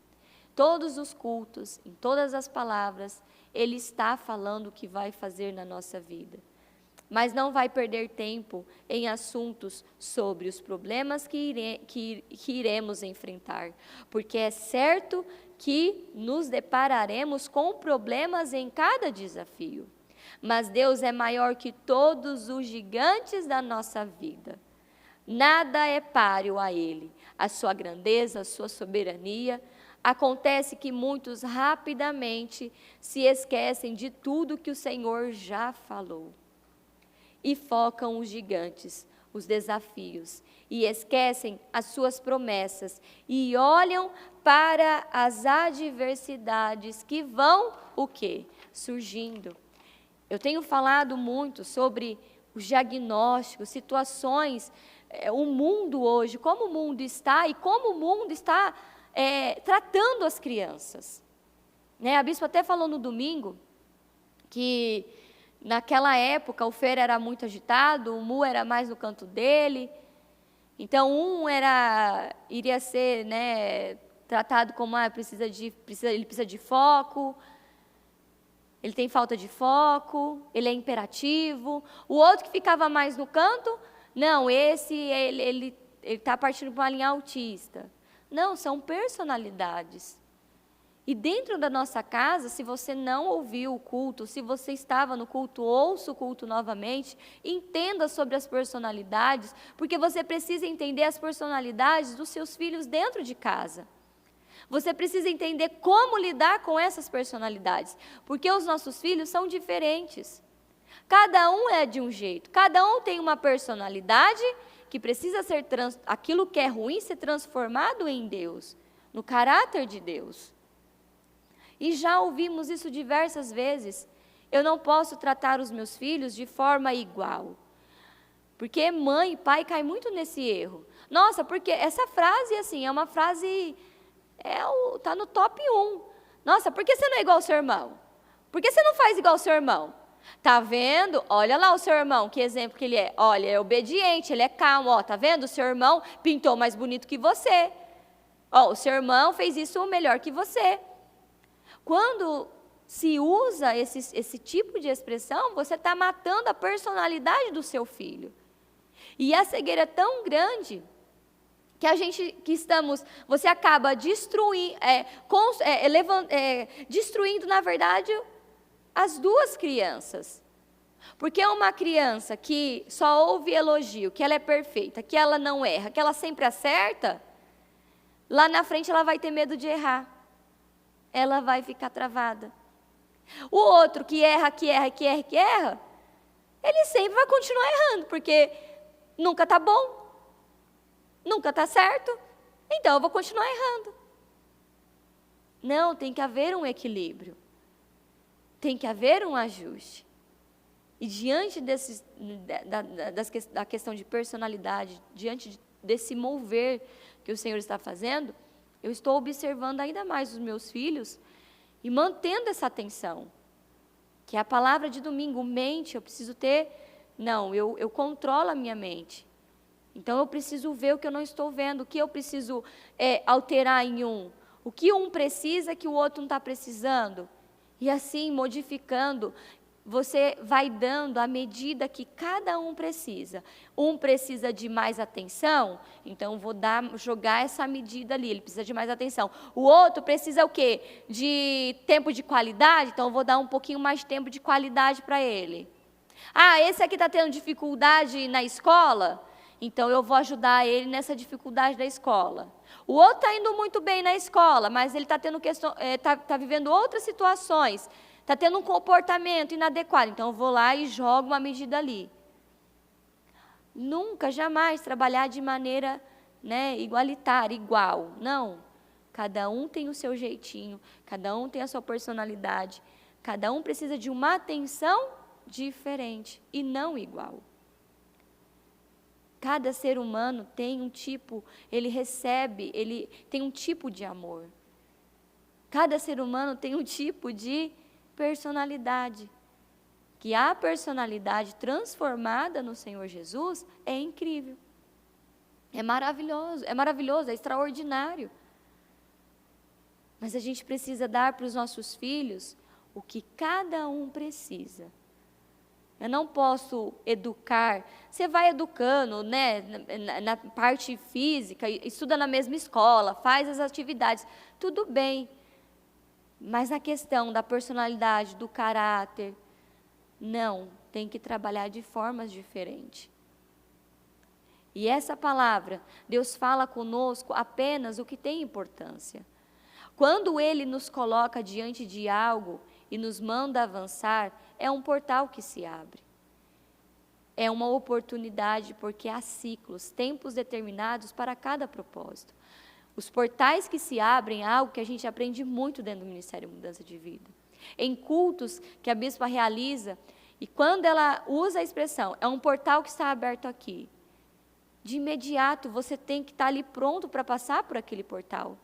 Todos os cultos, em todas as palavras, Ele está falando o que vai fazer na nossa vida. mas não vai perder tempo em assuntos sobre os problemas que iremos enfrentar, porque é certo que nos depararemos com problemas em cada desafio. Mas Deus é maior que todos os gigantes da nossa vida. Nada é páreo a Ele. A sua grandeza, a sua soberania. Acontece que muitos rapidamente se esquecem de tudo que o Senhor já falou. E focam os gigantes, os desafios, e esquecem as suas promessas, e olham para as adversidades que vão, o quê? Surgindo. Eu tenho falado muito sobre os diagnósticos, situações, o mundo hoje, como o mundo está e como o mundo está tratando as crianças. A bispa até falou no domingo que naquela época o Fer era muito agitado, o Mu era mais no canto dele, então iria ser tratado como ele precisa de foco, ele tem falta de foco, ele é imperativo. O outro que ficava mais no canto, não, ele está partindo para uma linha autista. Não, são personalidades. E dentro da nossa casa, se você não ouviu o culto, se você estava no culto, ouça o culto novamente, entenda sobre as personalidades, porque você precisa entender as personalidades dos seus filhos dentro de casa. Você precisa entender como lidar com essas personalidades, porque os nossos filhos são diferentes. Cada um é de um jeito, cada um tem uma personalidade que precisa ser, aquilo que é ruim, ser transformado em Deus, no caráter de Deus. E já ouvimos isso diversas vezes. Eu não posso tratar os meus filhos de forma igual. Porque mãe e pai caem muito nesse erro. Nossa, porque essa frase, assim, é uma frase... Está no top 1. Nossa, por que você não é igual ao seu irmão? Por que você não faz igual ao seu irmão? Tá vendo? Olha lá o seu irmão, que exemplo que ele é. Olha, é obediente, ele é calmo. Ó, tá vendo? O seu irmão pintou mais bonito que você. Ó, o seu irmão fez isso melhor que você. Quando se usa esse tipo de expressão, você está matando a personalidade do seu filho. E a cegueira é tão grande que você acaba destruindo, destruindo, na verdade, as duas crianças. Porque uma criança que só ouve elogio, que ela é perfeita, que ela não erra, que ela sempre acerta, lá na frente ela vai ter medo de errar. Ela vai ficar travada. O outro que erra, ele sempre vai continuar errando, porque nunca está bom. Nunca está certo, então eu vou continuar errando. Não, tem que haver um equilíbrio. Tem que haver um ajuste. E diante da questão de personalidade, diante desse mover que o Senhor está fazendo, eu estou observando ainda mais os meus filhos e mantendo essa atenção. Que é a palavra de domingo, mente, eu preciso ter... Não, eu controlo a minha mente. Então, eu preciso ver o que eu não estou vendo, o que eu preciso alterar em um. O que um precisa que o outro não está precisando. E assim, modificando, você vai dando a medida que cada um precisa. Um precisa de mais atenção, então vou jogar essa medida ali, ele precisa de mais atenção. O outro precisa o quê? De tempo de qualidade, então eu vou dar um pouquinho mais de tempo de qualidade para ele. Ah, esse aqui está tendo dificuldade na escola? Então, eu vou ajudar ele nessa dificuldade da escola. O outro está indo muito bem na escola, mas ele está tá vivendo outras situações, está tendo um comportamento inadequado. Então, eu vou lá e jogo uma medida ali. Nunca, jamais trabalhar de maneira igualitária, igual. Não. Cada um tem o seu jeitinho, cada um tem a sua personalidade, cada um precisa de uma atenção diferente e não igual. Cada ser humano tem um tipo, ele tem um tipo de amor. Cada ser humano tem um tipo de personalidade. Que a personalidade transformada no Senhor Jesus é incrível. É maravilhoso, é extraordinário. Mas a gente precisa dar para os nossos filhos o que cada um precisa. Eu não posso educar. Você vai educando, né, na parte física, estuda na mesma escola, faz as atividades, tudo bem. Mas na questão da personalidade, do caráter, não, tem que trabalhar de formas diferentes. E essa palavra, Deus fala conosco apenas o que tem importância. Quando Ele nos coloca diante de algo e nos manda avançar, é um portal que se abre. É uma oportunidade, porque há ciclos, tempos determinados para cada propósito. Os portais que se abrem é algo que a gente aprende muito dentro do Ministério Mudança de Vida. Em cultos que a bispa realiza, e quando ela usa a expressão, é um portal que está aberto aqui. De imediato, você tem que estar ali pronto para passar por aquele portal.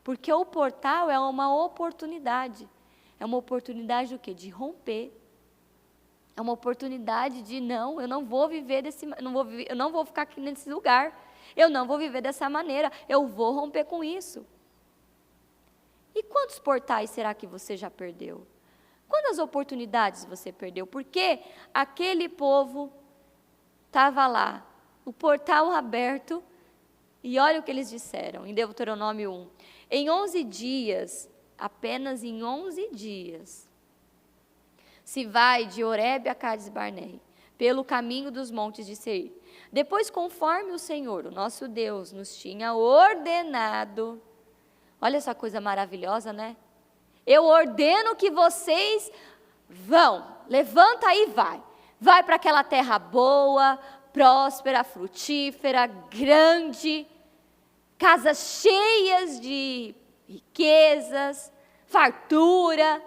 Porque o portal é uma oportunidade. É uma oportunidade do quê? De romper. É uma oportunidade de eu não vou viver eu não vou ficar aqui nesse lugar. Eu não vou viver dessa maneira. Eu vou romper com isso. E quantos portais será que você já perdeu? Quantas oportunidades você perdeu? Porque aquele povo estava lá, o portal aberto, e olha o que eles disseram, em Deuteronômio 1. Em 11 dias, apenas em 11 dias, se vai de Horebe a Cádiz Barnea, pelo caminho dos montes de Seir. Depois, conforme o Senhor, o nosso Deus, nos tinha ordenado, olha essa coisa maravilhosa, né? Eu ordeno que vocês vão, levanta e vai. Vai para aquela terra boa, próspera, frutífera, grande, casas cheias de riquezas, fartura.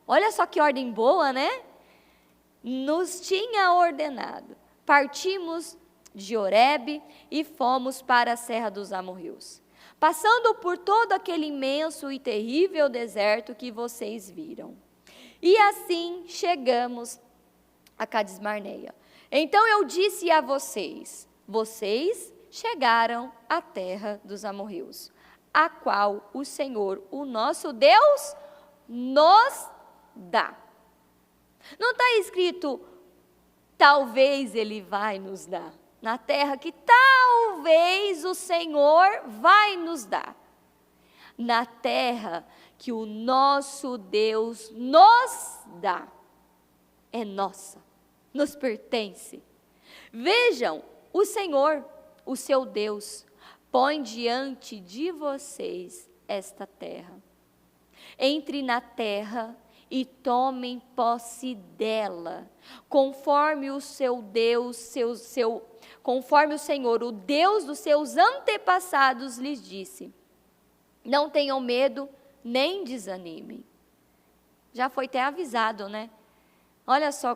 Olha só que ordem boa, né? Nos tinha ordenado. Partimos de Horebe e fomos para a Serra dos Amorreus, passando por todo aquele imenso e terrível deserto que vocês viram. E assim chegamos a Cádiz Barnea. Então eu disse a vocês, vocês chegaram à terra dos amorreus, a qual o Senhor, o nosso Deus, nos dá. Não está escrito, talvez Ele vai nos dar. Na terra que talvez o Senhor vai nos dar. Na terra que o nosso Deus nos dá. É nossa, nos pertence. Vejam, o Senhor, o seu Deus, põe diante de vocês esta terra. Entre na terra e tomem posse dela, conforme o seu Deus, conforme o Senhor, o Deus dos seus antepassados, lhes disse. Não tenham medo, nem desanimem. Já foi até avisado, né? Olha só,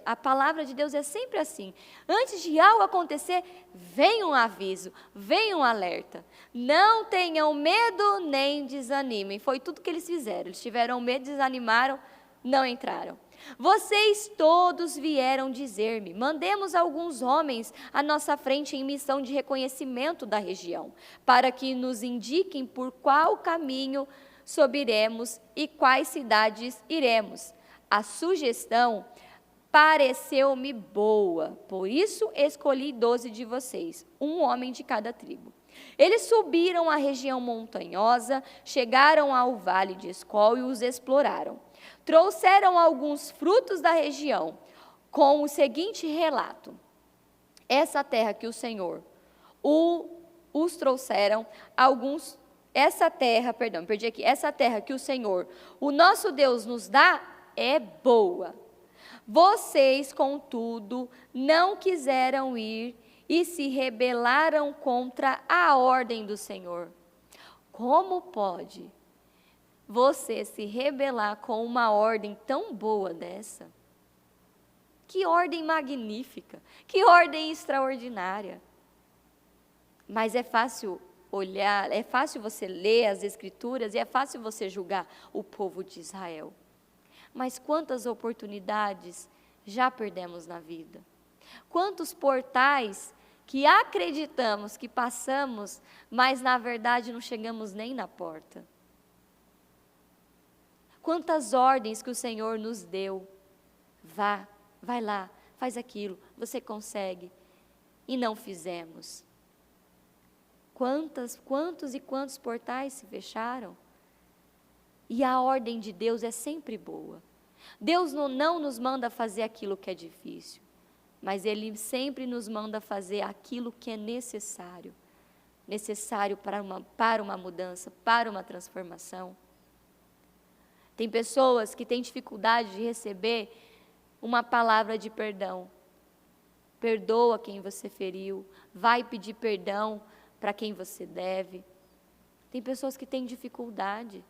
a palavra de Deus é sempre assim. Antes de algo acontecer, vem um aviso, vem um alerta. Não tenham medo nem desanimem. Foi tudo que eles fizeram. Eles tiveram medo, desanimaram, não entraram. Vocês todos vieram dizer-me, mandemos alguns homens à nossa frente em missão de reconhecimento da região, para que nos indiquem por qual caminho subiremos e quais cidades iremos. A sugestão pareceu-me boa, por isso escolhi 12 de vocês, um homem de cada tribo. Eles subiram a região montanhosa, chegaram ao vale de Escol e os exploraram. Trouxeram alguns frutos da região, com o seguinte relato. Essa terra que o Senhor os trouxeram, essa terra que o Senhor, o nosso Deus, nos dá, é boa. Vocês, contudo, não quiseram ir e se rebelaram contra a ordem do Senhor. Como pode você se rebelar com uma ordem tão boa dessa? Que ordem magnífica, que ordem extraordinária. Mas é fácil olhar, é fácil você ler as Escrituras e é fácil você julgar o povo de Israel. Mas quantas oportunidades já perdemos na vida? Quantos portais que acreditamos que passamos, mas na verdade não chegamos nem na porta? Quantas ordens que o Senhor nos deu? vai lá, faz aquilo, você consegue. E não fizemos. Quantos e quantos portais se fecharam? E a ordem de Deus é sempre boa. Deus não nos manda fazer aquilo que é difícil, mas Ele sempre nos manda fazer aquilo que é necessário para uma mudança, para uma transformação. Tem pessoas que têm dificuldade de receber uma palavra de perdão. Perdoa quem você feriu, vai pedir perdão para quem você deve. Tem pessoas que têm dificuldade.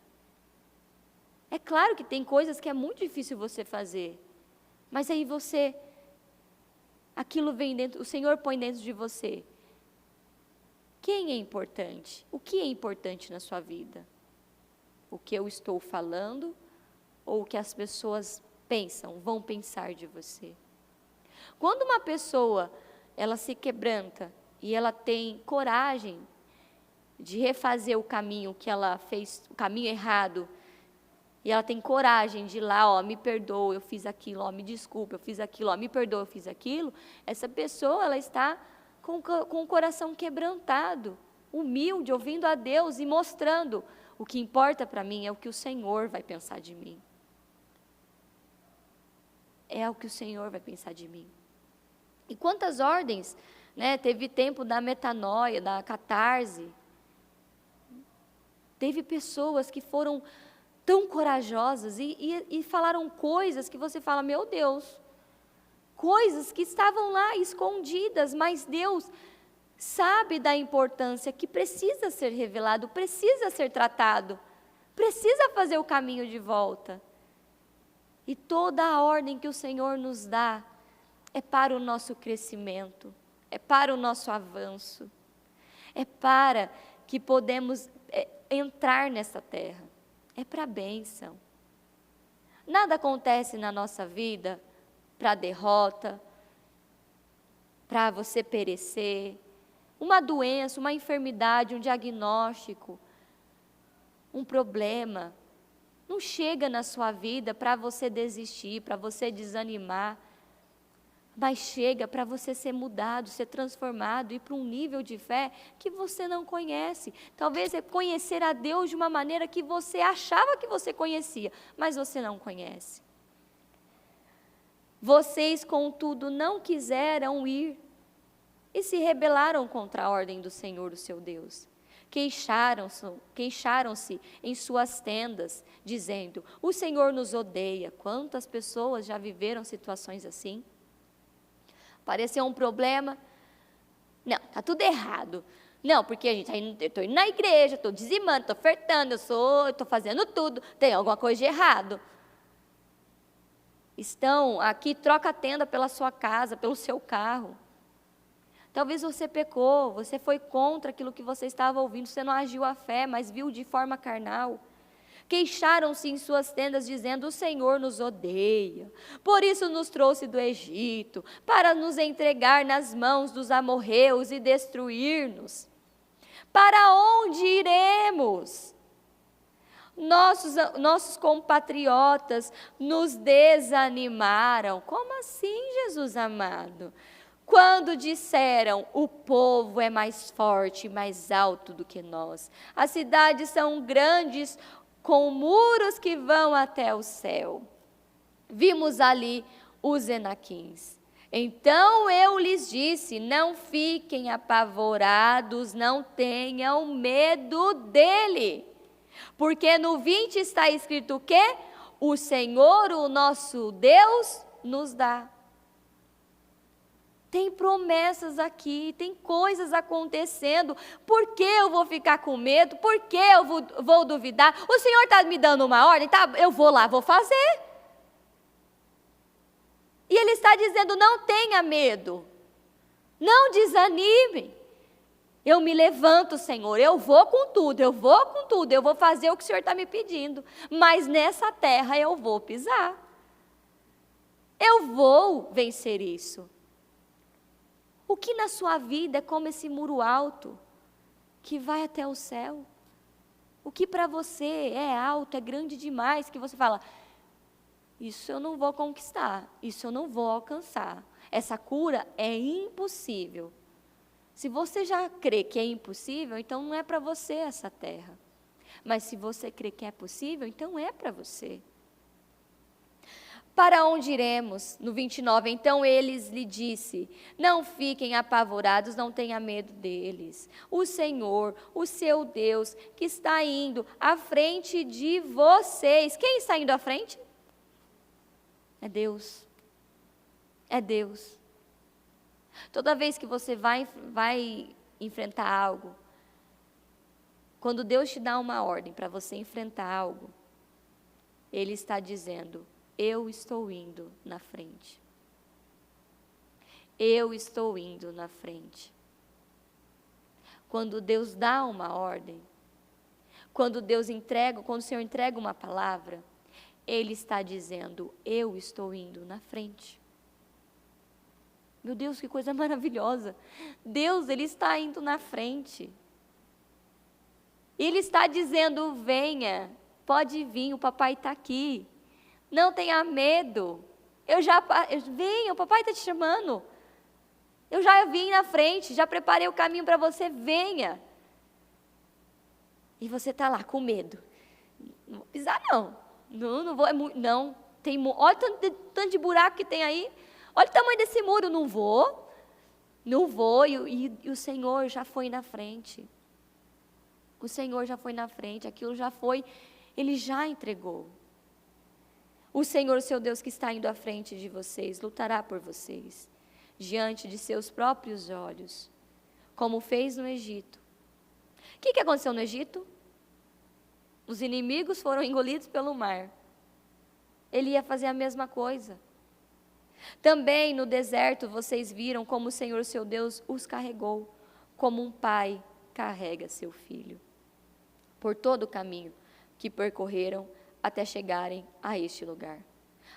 É claro que tem coisas que é muito difícil você fazer, mas aí aquilo vem dentro, o Senhor põe dentro de você. Quem é importante? O que é importante na sua vida? O que eu estou falando ou o que as pessoas vão pensar de você? Quando uma pessoa, ela se quebranta e ela tem coragem de refazer o caminho que ela fez, o caminho errado, e ela tem coragem de ir lá, me perdoa, eu fiz aquilo, me desculpa, eu fiz aquilo, me perdoa, eu fiz aquilo, essa pessoa, ela está com o coração quebrantado, humilde, ouvindo a Deus e mostrando, o que importa para mim é o que o Senhor vai pensar de mim. É o que o Senhor vai pensar de mim. E quantas ordens, teve tempo da metanoia, da catarse. Teve pessoas que foram tão corajosas e falaram coisas que você fala, meu Deus, coisas que estavam lá escondidas, mas Deus sabe da importância que precisa ser revelado, precisa ser tratado, precisa fazer o caminho de volta. E toda a ordem que o Senhor nos dá é para o nosso crescimento, é para o nosso avanço, é para que podemos entrar nessa terra, é para a bênção. Nada acontece na nossa vida para a derrota, para você perecer. Uma doença, uma enfermidade, um diagnóstico, um problema, não chega na sua vida para você desistir, para você desanimar, mas chega para você ser mudado, ser transformado, ir para um nível de fé que você não conhece. Talvez é conhecer a Deus de uma maneira que você achava que você conhecia, mas você não conhece. Vocês, contudo, não quiseram ir e se rebelaram contra a ordem do Senhor, o seu Deus. Queixaram-se em suas tendas, dizendo, o Senhor nos odeia. Quantas pessoas já viveram situações assim? Pareceu um problema. Não, está tudo errado. Não, porque eu estou indo na igreja, estou dizimando, estou ofertando, eu estou fazendo tudo, tem alguma coisa de errado. Estão aqui, troca a tenda pela sua casa, pelo seu carro. Talvez você pecou, você foi contra aquilo que você estava ouvindo, você não agiu à fé, mas viu de forma carnal. Queixaram-se em suas tendas, dizendo, o Senhor nos odeia, por isso nos trouxe do Egito, para nos entregar nas mãos dos amorreus e destruir-nos. Para onde iremos? Nossos compatriotas nos desanimaram. Como assim, Jesus amado? Quando disseram, o povo é mais forte e mais alto do que nós. As cidades são grandes, com muros que vão até o céu. Vimos ali os Enaquins. Então eu lhes disse, não fiquem apavorados, não tenham medo dele. Porque no 20 está escrito o quê? O Senhor, o nosso Deus, nos dá. Tem promessas aqui, tem coisas acontecendo. Por que eu vou ficar com medo? Por que eu vou duvidar? O Senhor está me dando uma ordem? Tá, eu vou lá, vou fazer. E Ele está dizendo, não tenha medo. Não desanime. Eu me levanto, Senhor, eu vou com tudo, eu vou fazer o que o Senhor está me pedindo. Mas nessa terra eu vou pisar. Eu vou vencer isso. O que na sua vida é como esse muro alto, que vai até o céu? O que para você é alto, é grande demais, que você fala, isso eu não vou conquistar, isso eu não vou alcançar. Essa cura é impossível. Se você já crê que é impossível, então não é para você essa terra. Mas se você crê que é possível, então é para você. Para onde iremos? No 29, então eles lhe disse, não fiquem apavorados, não tenha medo deles. O Senhor, o seu Deus, que está indo à frente de vocês. Quem está indo à frente? É Deus. É Deus. Toda vez que você vai enfrentar algo, quando Deus te dá uma ordem para você enfrentar algo, Ele está dizendo, eu estou indo na frente. Eu estou indo na frente. Quando Deus dá uma ordem, quando o Senhor entrega uma palavra, Ele está dizendo, eu estou indo na frente. Meu Deus, que coisa maravilhosa. Deus, Ele está indo na frente. Ele está dizendo, venha, pode vir, o papai está aqui. Não tenha medo. Venha, o papai está te chamando. Eu já vim na frente, já preparei o caminho para você, venha. E você está lá com medo. Não vou pisar não. Não vou, não. Olha o tanto de buraco que tem aí. Olha o tamanho desse muro, não vou. Não vou, e o Senhor já foi na frente. O Senhor já foi na frente, aquilo já foi, Ele já entregou. O Senhor, seu Deus, que está indo à frente de vocês, lutará por vocês, diante de seus próprios olhos, como fez no Egito. O que aconteceu no Egito? Os inimigos foram engolidos pelo mar. Ele ia fazer a mesma coisa. Também no deserto vocês viram como o Senhor, seu Deus, os carregou, como um pai carrega seu filho, por todo o caminho que percorreram até chegarem a este lugar.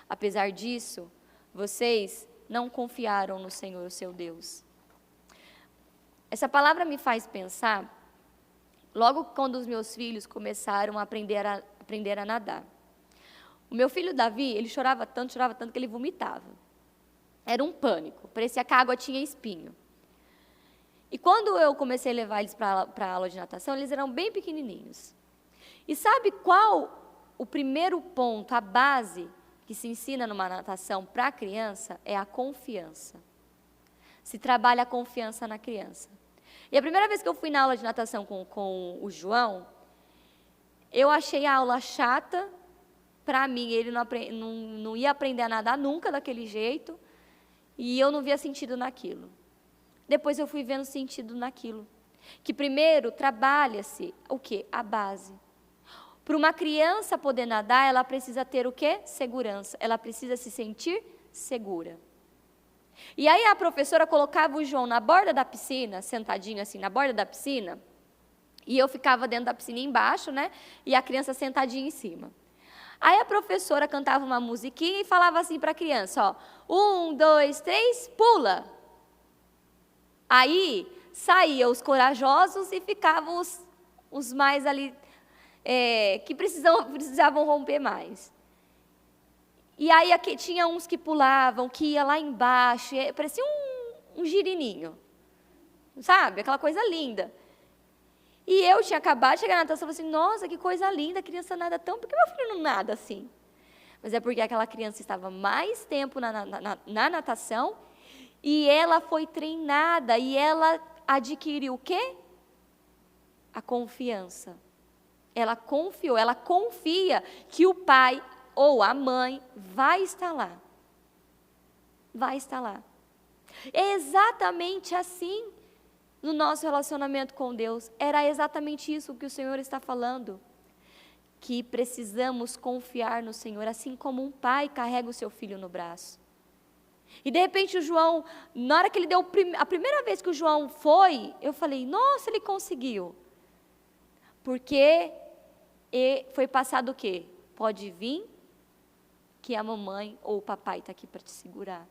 Apesar disso, vocês não confiaram no Senhor, o seu Deus. Essa palavra me faz pensar, logo quando os meus filhos começaram a aprender a nadar. O meu filho Davi, ele chorava tanto que ele vomitava. Era um pânico, parecia que a água tinha espinho. E quando eu comecei a levar eles para a aula de natação, eles eram bem pequenininhos. E sabe qual o primeiro ponto, a base que se ensina numa natação para a criança? É a confiança. Se trabalha a confiança na criança. E a primeira vez que eu fui na aula de natação com o João, eu achei a aula chata. Para mim, ele não ia aprender a nadar nunca daquele jeito. E eu não via sentido naquilo. Depois eu fui vendo sentido naquilo. Que primeiro trabalha-se o quê? A base. Para uma criança poder nadar, ela precisa ter o quê? Segurança. Ela precisa se sentir segura. E aí a professora colocava o João na borda da piscina, sentadinho assim na borda da piscina, e eu ficava dentro da piscina embaixo, né? E a criança sentadinha em cima. Aí a professora cantava uma musiquinha e falava assim para a criança, ó, 1, 2, 3, pula. Aí saíam os corajosos e ficavam os mais ali, que precisavam romper mais. E aí aqui, tinha uns que pulavam, que ia lá embaixo, parecia um girininho, sabe? Aquela coisa linda. E eu tinha acabado de chegar na natação e falei assim, nossa, que coisa linda, a criança nada tão... Por que meu filho não nada assim? Mas é porque aquela criança estava mais tempo na natação e ela foi treinada e ela adquiriu o quê? A confiança. Ela confiou, ela confia que o pai ou a mãe vai estar lá. Vai estar lá. É exatamente assim no nosso relacionamento com Deus. Era exatamente isso que o Senhor está falando. Que precisamos confiar no Senhor, assim como um pai carrega o seu filho no braço. E de repente o João, na hora que ele deu a primeira vez que o João foi, eu falei, nossa, ele conseguiu. Porque foi passado o quê? Pode vir, que a mamãe ou o papai está aqui para te segurar.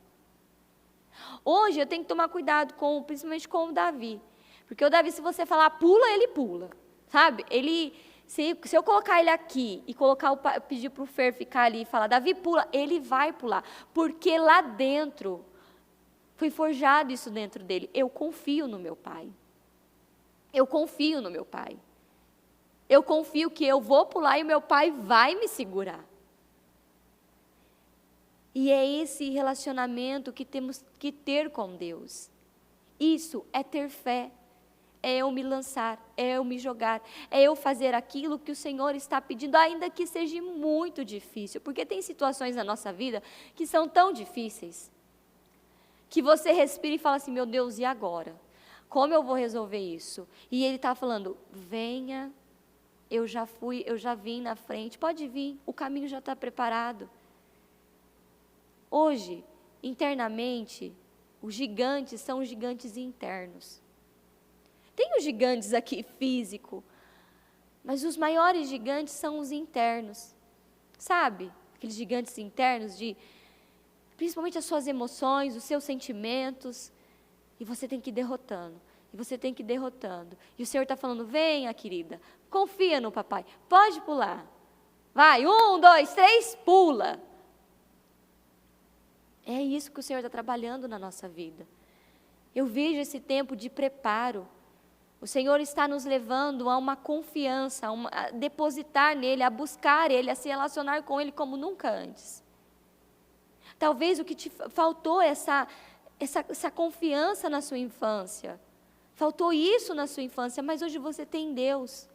Hoje eu tenho que tomar cuidado, principalmente com o Davi. Porque o Davi, se você falar pula, ele pula. Sabe? Ele Se eu colocar ele aqui e pedir para o Fer ficar ali e falar, Davi, pula, ele vai pular. Porque lá dentro, foi forjado isso dentro dele. Eu confio no meu pai. Eu confio no meu pai. Eu confio que eu vou pular e meu pai vai me segurar. E é esse relacionamento que temos que ter com Deus. Isso é ter fé. É eu me lançar, é eu me jogar, é eu fazer aquilo que o Senhor está pedindo, ainda que seja muito difícil, porque tem situações na nossa vida que são tão difíceis, que você respira e fala assim, meu Deus, e agora? Como eu vou resolver isso? E Ele está falando, venha, eu já vim na frente, pode vir, o caminho já está preparado. Hoje, internamente, os gigantes são os gigantes internos. Tem os gigantes aqui físico, mas os maiores gigantes são os internos. Sabe? Aqueles gigantes internos principalmente as suas emoções, os seus sentimentos. E você tem que ir derrotando. E você tem que ir derrotando. E o Senhor está falando, venha, querida, confia no papai. Pode pular. Vai, 1, 2, 3, pula. É isso que o Senhor está trabalhando na nossa vida. Eu vejo esse tempo de preparo. O Senhor está nos levando a uma confiança, a depositar nele, a buscar ele, a se relacionar com ele como nunca antes. Talvez o que te faltou essa confiança na sua infância. Faltou isso na sua infância, mas hoje você tem Deus.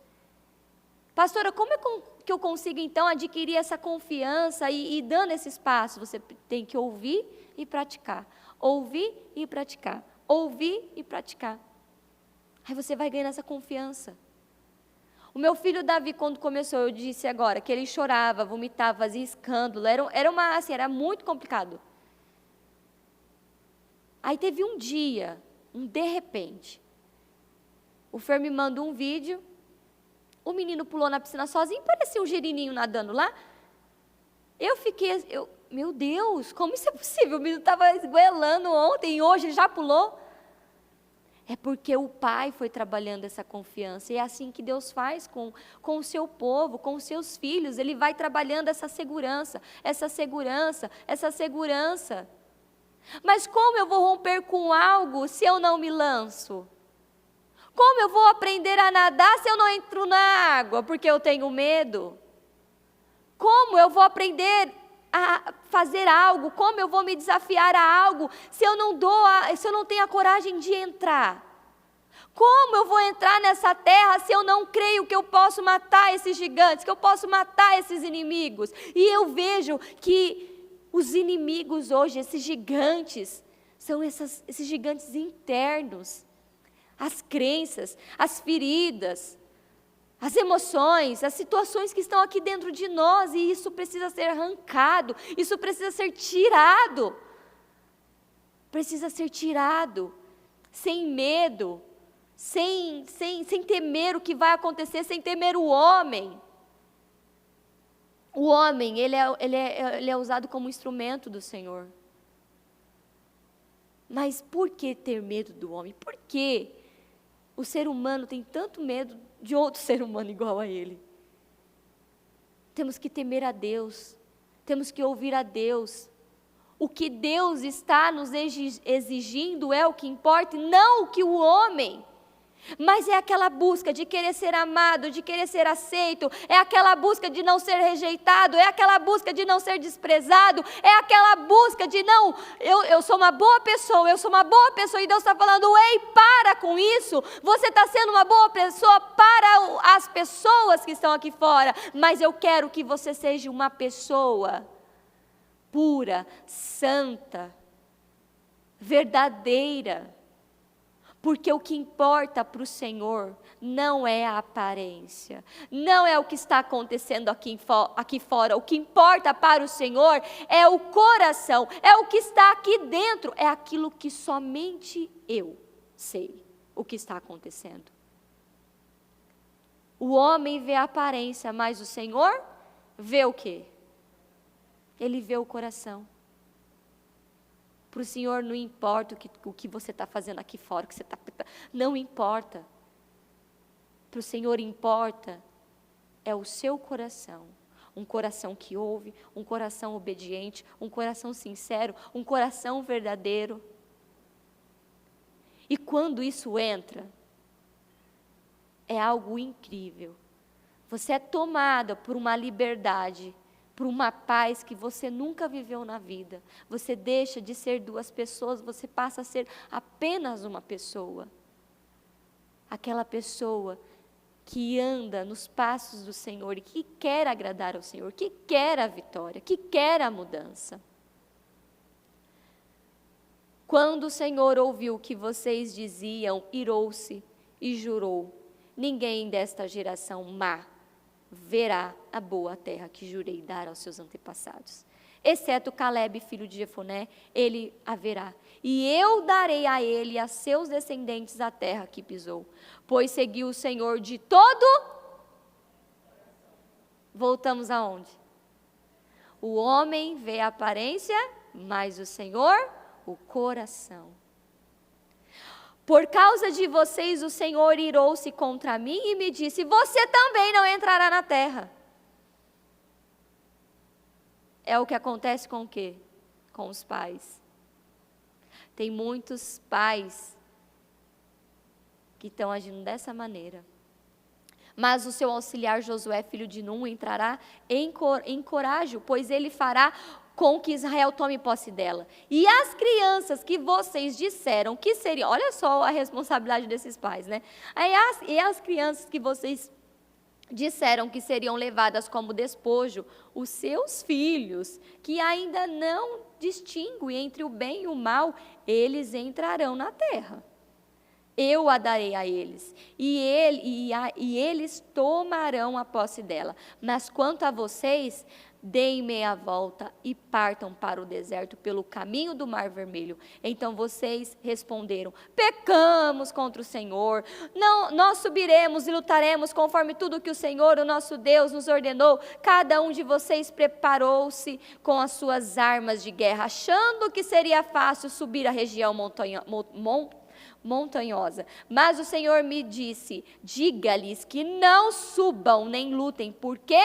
Pastora, como que eu consigo então adquirir essa confiança e dando esses passos? Você tem que ouvir e praticar. Ouvir e praticar. Ouvir e praticar. Aí você vai ganhando essa confiança. O meu filho Davi, quando começou, eu disse agora, que ele chorava, vomitava, fazia escândalo, era muito complicado. Aí teve um dia, de repente, o Fer me mandou um vídeo, o menino pulou na piscina sozinho, parecia um girininho nadando lá. Meu Deus, como isso é possível? O menino estava esgoelando ontem e hoje ele já pulou. É porque o Pai foi trabalhando essa confiança. E é assim que Deus faz com o seu povo, com os seus filhos. Ele vai trabalhando essa segurança, essa segurança, essa segurança. Mas como eu vou romper com algo se eu não me lanço? Como eu vou aprender a nadar se eu não entro na água porque eu tenho medo? Como eu vou aprender a fazer algo? Como eu vou me desafiar a algo se eu não tenho a coragem de entrar? Como eu vou entrar nessa terra se eu não creio que eu posso matar esses gigantes, que eu posso matar esses inimigos? E eu vejo que os inimigos hoje, esses gigantes, são esses gigantes internos. As crenças, as feridas, as emoções, as situações que estão aqui dentro de nós, e isso precisa ser arrancado, isso precisa ser tirado. Precisa ser tirado, sem medo, sem temer o que vai acontecer, sem temer o homem. O homem, ele é usado como instrumento do Senhor. Mas por que ter medo do homem? Por que o ser humano tem tanto medo de outro ser humano igual a ele? Temos que temer a Deus, temos que ouvir a Deus. O que Deus está nos exigindo é o que importa, não o que o homem. Mas é aquela busca de querer ser amado, de querer ser aceito, é aquela busca de não ser rejeitado, é aquela busca de não ser desprezado, é aquela busca de não, eu sou uma boa pessoa, e Deus está falando, ei, para com isso, você está sendo uma boa pessoa para as pessoas que estão aqui fora, mas eu quero que você seja uma pessoa pura, santa, verdadeira. Porque o que importa para o Senhor não é a aparência, não é o que está acontecendo aqui fora. O que importa para o Senhor é o coração, é o que está aqui dentro, é aquilo que somente eu sei o que está acontecendo. O homem vê a aparência, mas o Senhor vê o quê? Ele vê o coração. Para o Senhor não importa o que você está fazendo aqui fora, não importa. Para o Senhor importa é o seu coração. Um coração que ouve, um coração obediente, um coração sincero, um coração verdadeiro. E quando isso entra, é algo incrível. Você é tomada por uma liberdade, por uma paz que você nunca viveu na vida. Você deixa de ser duas pessoas, você passa a ser apenas uma pessoa. Aquela pessoa que anda nos passos do Senhor e que quer agradar ao Senhor, que quer a vitória, que quer a mudança. Quando o Senhor ouviu o que vocês diziam, irou-se e jurou: ninguém desta geração má verá a boa terra que jurei dar aos seus antepassados. Exceto Calebe, filho de Jefoné, ele a verá. E eu darei a ele e a seus descendentes a terra que pisou. Pois seguiu o Senhor de todo... Voltamos aonde? O homem vê a aparência, mas o Senhor, o coração. Por causa de vocês, o Senhor irou-se contra mim e me disse: você também não entrará na terra. É o que acontece com o quê? Com os pais. Tem muitos pais que estão agindo dessa maneira. Mas o seu auxiliar Josué, filho de Num, entrará em coragem, pois ele fará com que Israel tome posse dela. E as crianças que vocês disseram que seriam... Olha só a responsabilidade desses pais, né? E as crianças que vocês disseram que seriam levadas como despojo, os seus filhos, que ainda não distinguem entre o bem e o mal, eles entrarão na terra. Eu a darei a eles, e eles tomarão a posse dela. Mas quanto a vocês, deem meia volta e partam para o deserto pelo caminho do Mar Vermelho. Então vocês responderam: pecamos contra o Senhor, não, nós subiremos e lutaremos conforme tudo que o Senhor, o nosso Deus, nos ordenou. Cada um de vocês preparou-se com as suas armas de guerra, achando que seria fácil subir a região montanhosa. Mas o Senhor me disse: diga-lhes que não subam nem lutem, porque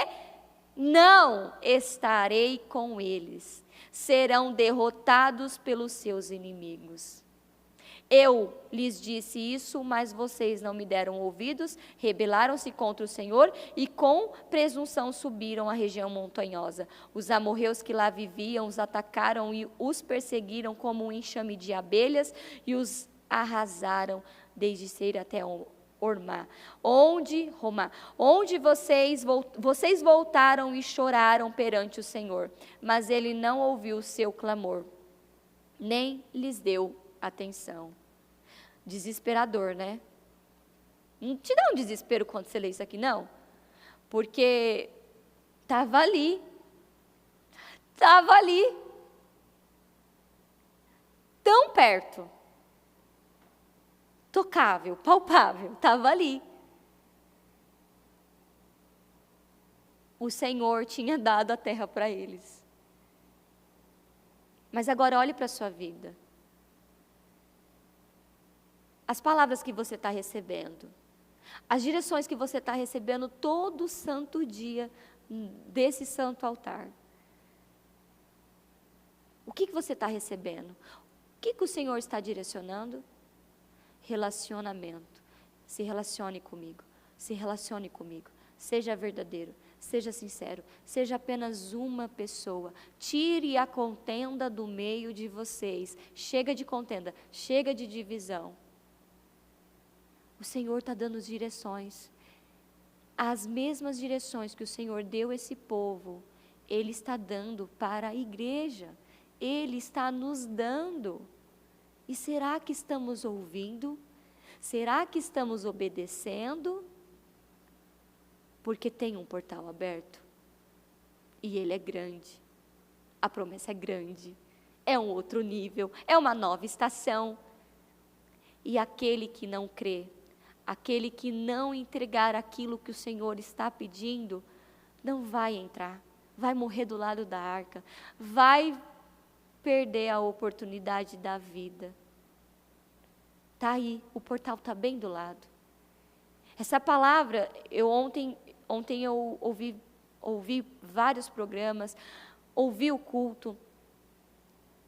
não estarei com eles. Serão derrotados pelos seus inimigos. Eu lhes disse isso, mas vocês não me deram ouvidos, rebelaram-se contra o Senhor e com presunção subiram a região montanhosa. Os amorreus que lá viviam os atacaram e os perseguiram como um enxame de abelhas e os arrasaram desde Seir até Hormá, onde vocês voltaram e choraram perante o Senhor, mas ele não ouviu o seu clamor, nem lhes deu atenção. Desesperador, né? Não te dá um desespero quando você lê isso aqui, não? Porque estava ali, tão perto, tocável, palpável, estava ali. O Senhor tinha dado a terra para eles. Mas agora olhe para a sua vida. As palavras que você está recebendo, as direções que você está recebendo todo santo dia desse santo altar. O que você está recebendo? O que o Senhor está direcionando? Relacionamento. Se relacione comigo. Se relacione comigo. Seja verdadeiro. Seja sincero. Seja apenas uma pessoa. Tire a contenda do meio de vocês. Chega de contenda. Chega de divisão. O Senhor está dando direções. As mesmas direções que o Senhor deu a esse povo, Ele está dando para a igreja. Ele está nos dando. E será que estamos ouvindo? Será que estamos obedecendo? Porque tem um portal aberto. E ele é grande. A promessa é grande. É um outro nível. É uma nova estação. E aquele que não crê, aquele que não entregar aquilo que o Senhor está pedindo, não vai entrar. Vai morrer do lado da arca. Vai perder a oportunidade da vida. Está aí, o portal está bem do lado. Essa palavra, ontem Ontem eu ouvi vários programas, ouvi o culto.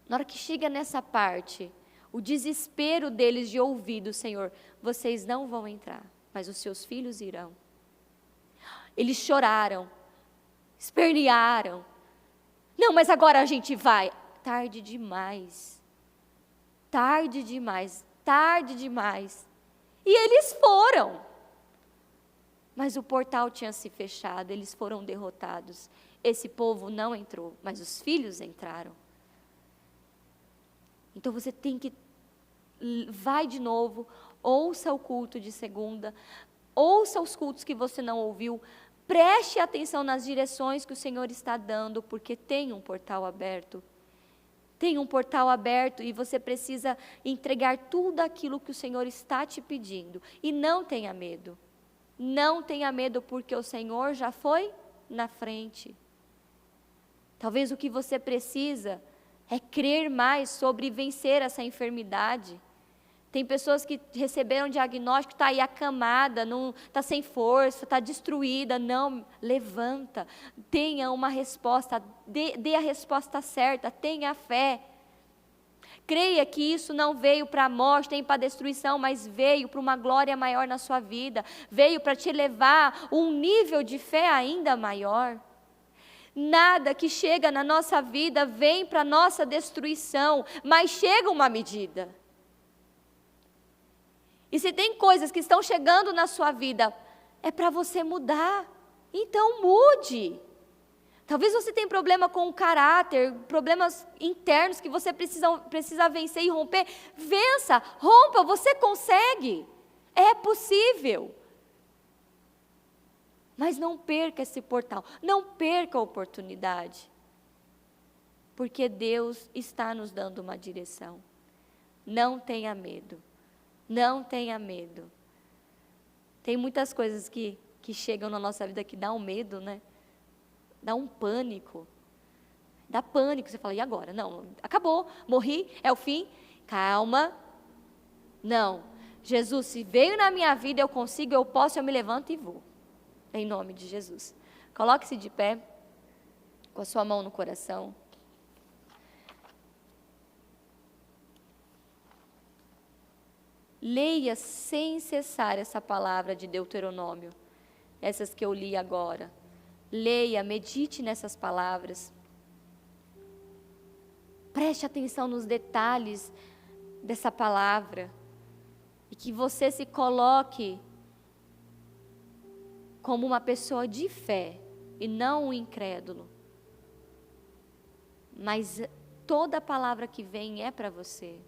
Na hora que chega nessa parte, o desespero deles de ouvir do Senhor, vocês não vão entrar, mas os seus filhos irão. Eles choraram, espernearam. Não, mas agora a gente vai. Tarde demais. Tarde demais. Tarde demais. E eles foram. Mas o portal tinha se fechado, eles foram derrotados. Esse povo não entrou, mas os filhos entraram. Então você tem que, vai de novo, ouça o culto de segunda, ouça os cultos que você não ouviu, preste atenção nas direções que o Senhor está dando, porque tem um portal aberto. Tem um portal aberto e você precisa entregar tudo aquilo que o Senhor está te pedindo. E não tenha medo. Não tenha medo, porque o Senhor já foi na frente. Talvez o que você precisa é crer mais sobre vencer essa enfermidade. Tem pessoas que receberam diagnóstico, está aí acamada, está sem força, está destruída. Não, levanta, tenha uma resposta, dê a resposta certa, tenha fé. Creia que isso não veio para a morte, nem para a destruição, mas veio para uma glória maior na sua vida. Veio para te levar a um nível de fé ainda maior. Nada que chega na nossa vida vem para a nossa destruição, mas chega uma medida. E se tem coisas que estão chegando na sua vida, é para você mudar. Então mude. Talvez você tenha problema com o caráter, problemas internos que você precisa vencer e romper. Vença, rompa, você consegue. É possível. Mas não perca esse portal, não perca a oportunidade. Porque Deus está nos dando uma direção. Não tenha medo. Não tenha medo. Tem muitas coisas que chegam na nossa vida que dão medo, né? Dá um pânico. Dá pânico. Você fala, e agora? Não, acabou, morri, é o fim. Calma. Não. Jesus, se veio na minha vida, eu consigo, eu posso, eu me levanto e vou. Em nome de Jesus. Coloque-se de pé, com a sua mão no coração. Leia sem cessar essa palavra de Deuteronômio, essas que eu li agora. Leia, medite nessas palavras. Preste atenção nos detalhes dessa palavra. E que você se coloque como uma pessoa de fé e não um incrédulo. Mas toda palavra que vem é para você.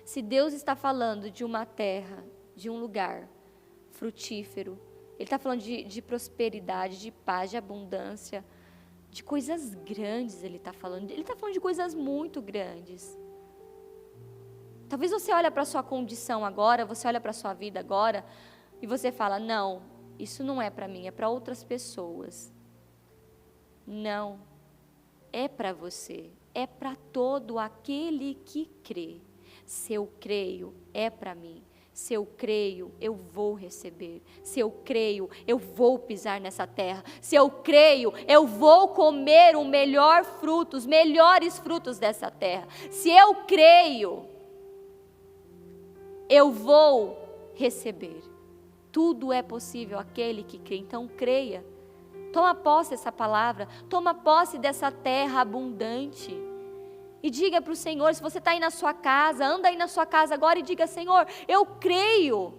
Se Deus está falando de uma terra, de um lugar frutífero, Ele está falando de prosperidade, de paz, de abundância, de coisas grandes Ele está falando. Ele está falando de coisas muito grandes. Talvez você olhe para a sua condição agora, você olha para a sua vida agora, e você fala, não, isso não é para mim, é para outras pessoas. Não, é para você, é para todo aquele que crê. Se eu creio, é para mim. Se eu creio, eu vou receber. Se eu creio, eu vou pisar nessa terra. Se eu creio, eu vou comer os melhores frutos dessa terra. Se eu creio, eu vou receber. Tudo é possível aquele que crê. Então creia. Toma posse dessa palavra. Toma posse dessa terra abundante. E diga para o Senhor, se você está aí na sua casa, anda aí na sua casa agora e diga, Senhor, eu creio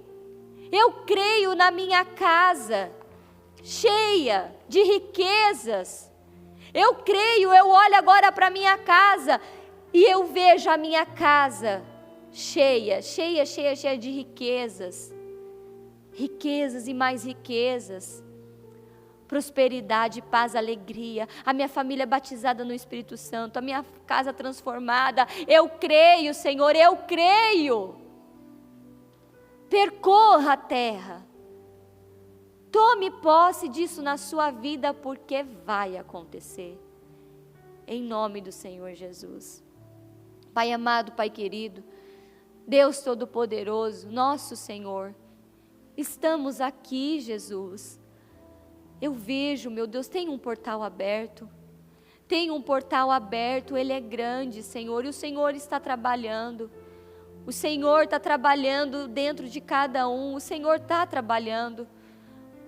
na minha casa, cheia de riquezas. Eu creio, eu olho agora para a minha casa e eu vejo a minha casa cheia de riquezas. Riquezas e mais riquezas. Prosperidade, paz, alegria, a minha família batizada no Espírito Santo, a minha casa transformada. Eu creio, Senhor, eu creio. Percorra a terra. Tome posse disso na sua vida, porque vai acontecer. Em nome do Senhor Jesus. Pai amado, Pai querido, Deus Todo-Poderoso, nosso Senhor, estamos aqui, Jesus, Eu vejo, meu Deus, tem um portal aberto. Tem um portal aberto, ele é grande, Senhor, e o Senhor está trabalhando. O Senhor está trabalhando dentro de cada um, o Senhor está trabalhando.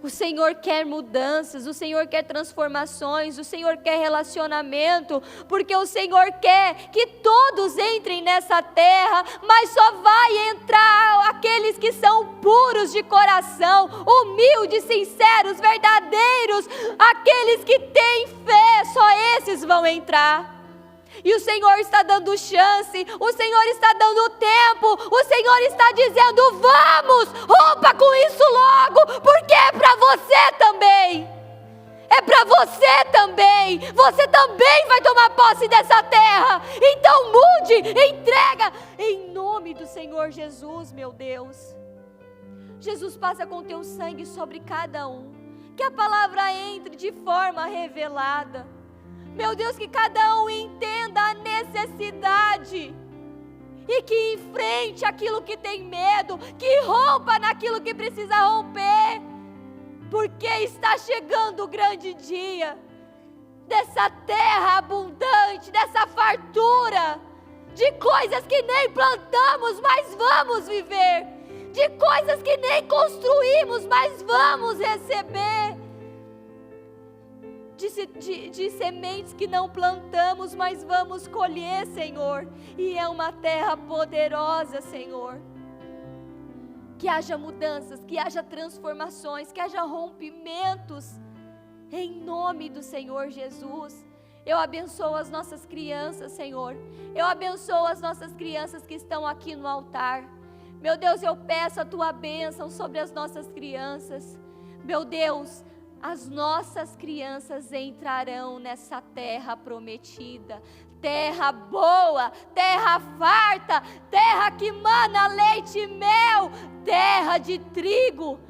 O Senhor quer mudanças, o Senhor quer transformações, o Senhor quer relacionamento, porque o Senhor quer que todos entrem nessa terra, mas só vai entrar aqueles que são puros de coração, humildes, sinceros, verdadeiros, aqueles que têm fé, só esses vão entrar. E o Senhor está dando chance, o Senhor está dando tempo, o Senhor está dizendo: vamos, rompa com isso logo, porque é para você também. É para você também. Você também vai tomar posse dessa terra. Então mude, entrega, em nome do Senhor Jesus, meu Deus. Jesus, passa com teu sangue sobre cada um, que a palavra entre de forma revelada. Meu Deus, que cada um entenda a necessidade e que enfrente aquilo que tem medo, que rompa naquilo que precisa romper, porque está chegando o grande dia dessa terra abundante, dessa fartura, de coisas que nem plantamos, mas vamos viver, de coisas que nem construímos, mas vamos receber. De sementes que não plantamos, mas vamos colher, Senhor. E é uma terra poderosa, Senhor. Que haja mudanças, que haja transformações, que haja rompimentos, em nome do Senhor Jesus. Eu abençoo as nossas crianças, Senhor. Eu abençoo as nossas crianças que estão aqui no altar. Meu Deus, eu peço a Tua bênção sobre as nossas crianças. Meu Deus, as nossas crianças entrarão nessa terra prometida, terra boa, terra farta, terra que mana leite e mel, terra de trigo,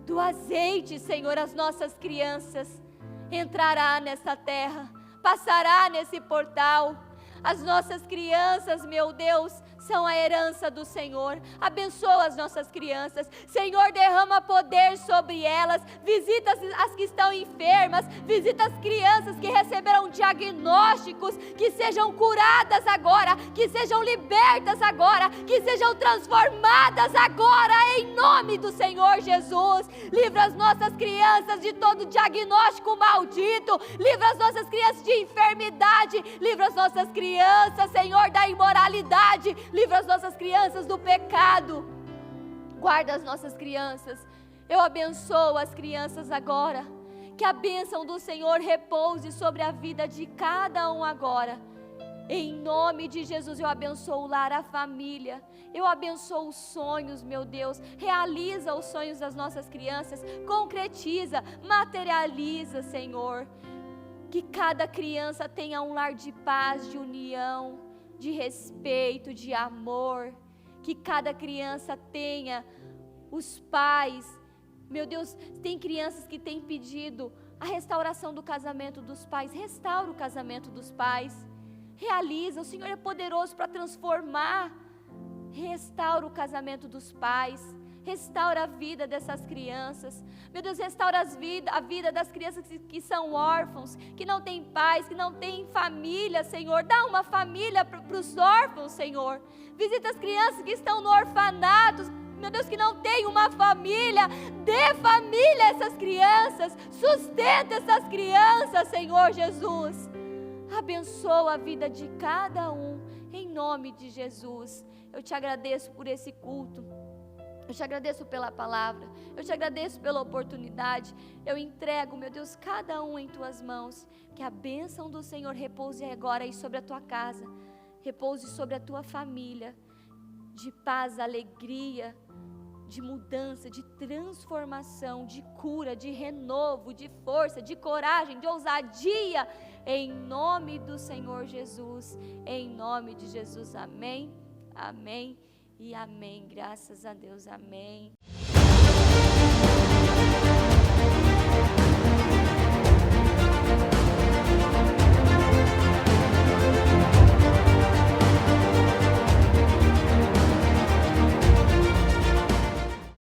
do azeite, Senhor. As nossas crianças entrarão nessa terra, passará nesse portal. As nossas crianças, meu Deus, são a herança do Senhor. Abençoa as nossas crianças, Senhor, derrama poder sobre elas. Visita as que estão enfermas, visita as crianças que receberam diagnósticos, que sejam curadas agora, que sejam libertas agora, que sejam transformadas agora, em nome do Senhor Jesus. Livra as nossas crianças de todo diagnóstico maldito, livra as nossas crianças de enfermidade, livra as nossas crianças, Senhor, da imoralidade, livra as nossas crianças do pecado, guarda as nossas crianças. Eu abençoo as crianças agora, que a bênção do Senhor repouse sobre a vida de cada um agora, em nome de Jesus. Eu abençoo o lar, a família, eu abençoo os sonhos, meu Deus. Realiza os sonhos das nossas crianças, concretiza, materializa, Senhor. Que cada criança tenha um lar de paz, de união, de respeito, de amor. Que cada criança tenha os pais. Meu Deus, tem crianças que têm pedido a restauração do casamento dos pais. Restaura o casamento dos pais. Realiza, o Senhor é poderoso para transformar. Restaura o casamento dos pais. Restaura a vida dessas crianças. Meu Deus, restaura a vida das crianças que são órfãos, que não têm pais, que não têm família, Senhor. Dá uma família para os órfãos, Senhor. Visita as crianças que estão no orfanato, meu Deus, que não tem uma família. Dê família a essas crianças. Sustenta essas crianças, Senhor Jesus. Abençoa a vida de cada um, em nome de Jesus. Eu te agradeço por esse culto. Eu te agradeço pela palavra, eu te agradeço pela oportunidade. Eu entrego, meu Deus, cada um em Tuas mãos. Que a bênção do Senhor repouse agora aí sobre a tua casa, repouse sobre a tua família, de paz, alegria, de mudança, de transformação, de cura, de renovo, de força, de coragem, de ousadia, em nome do Senhor Jesus, em nome de Jesus. Amém, amém e amém. Graças a Deus, amém.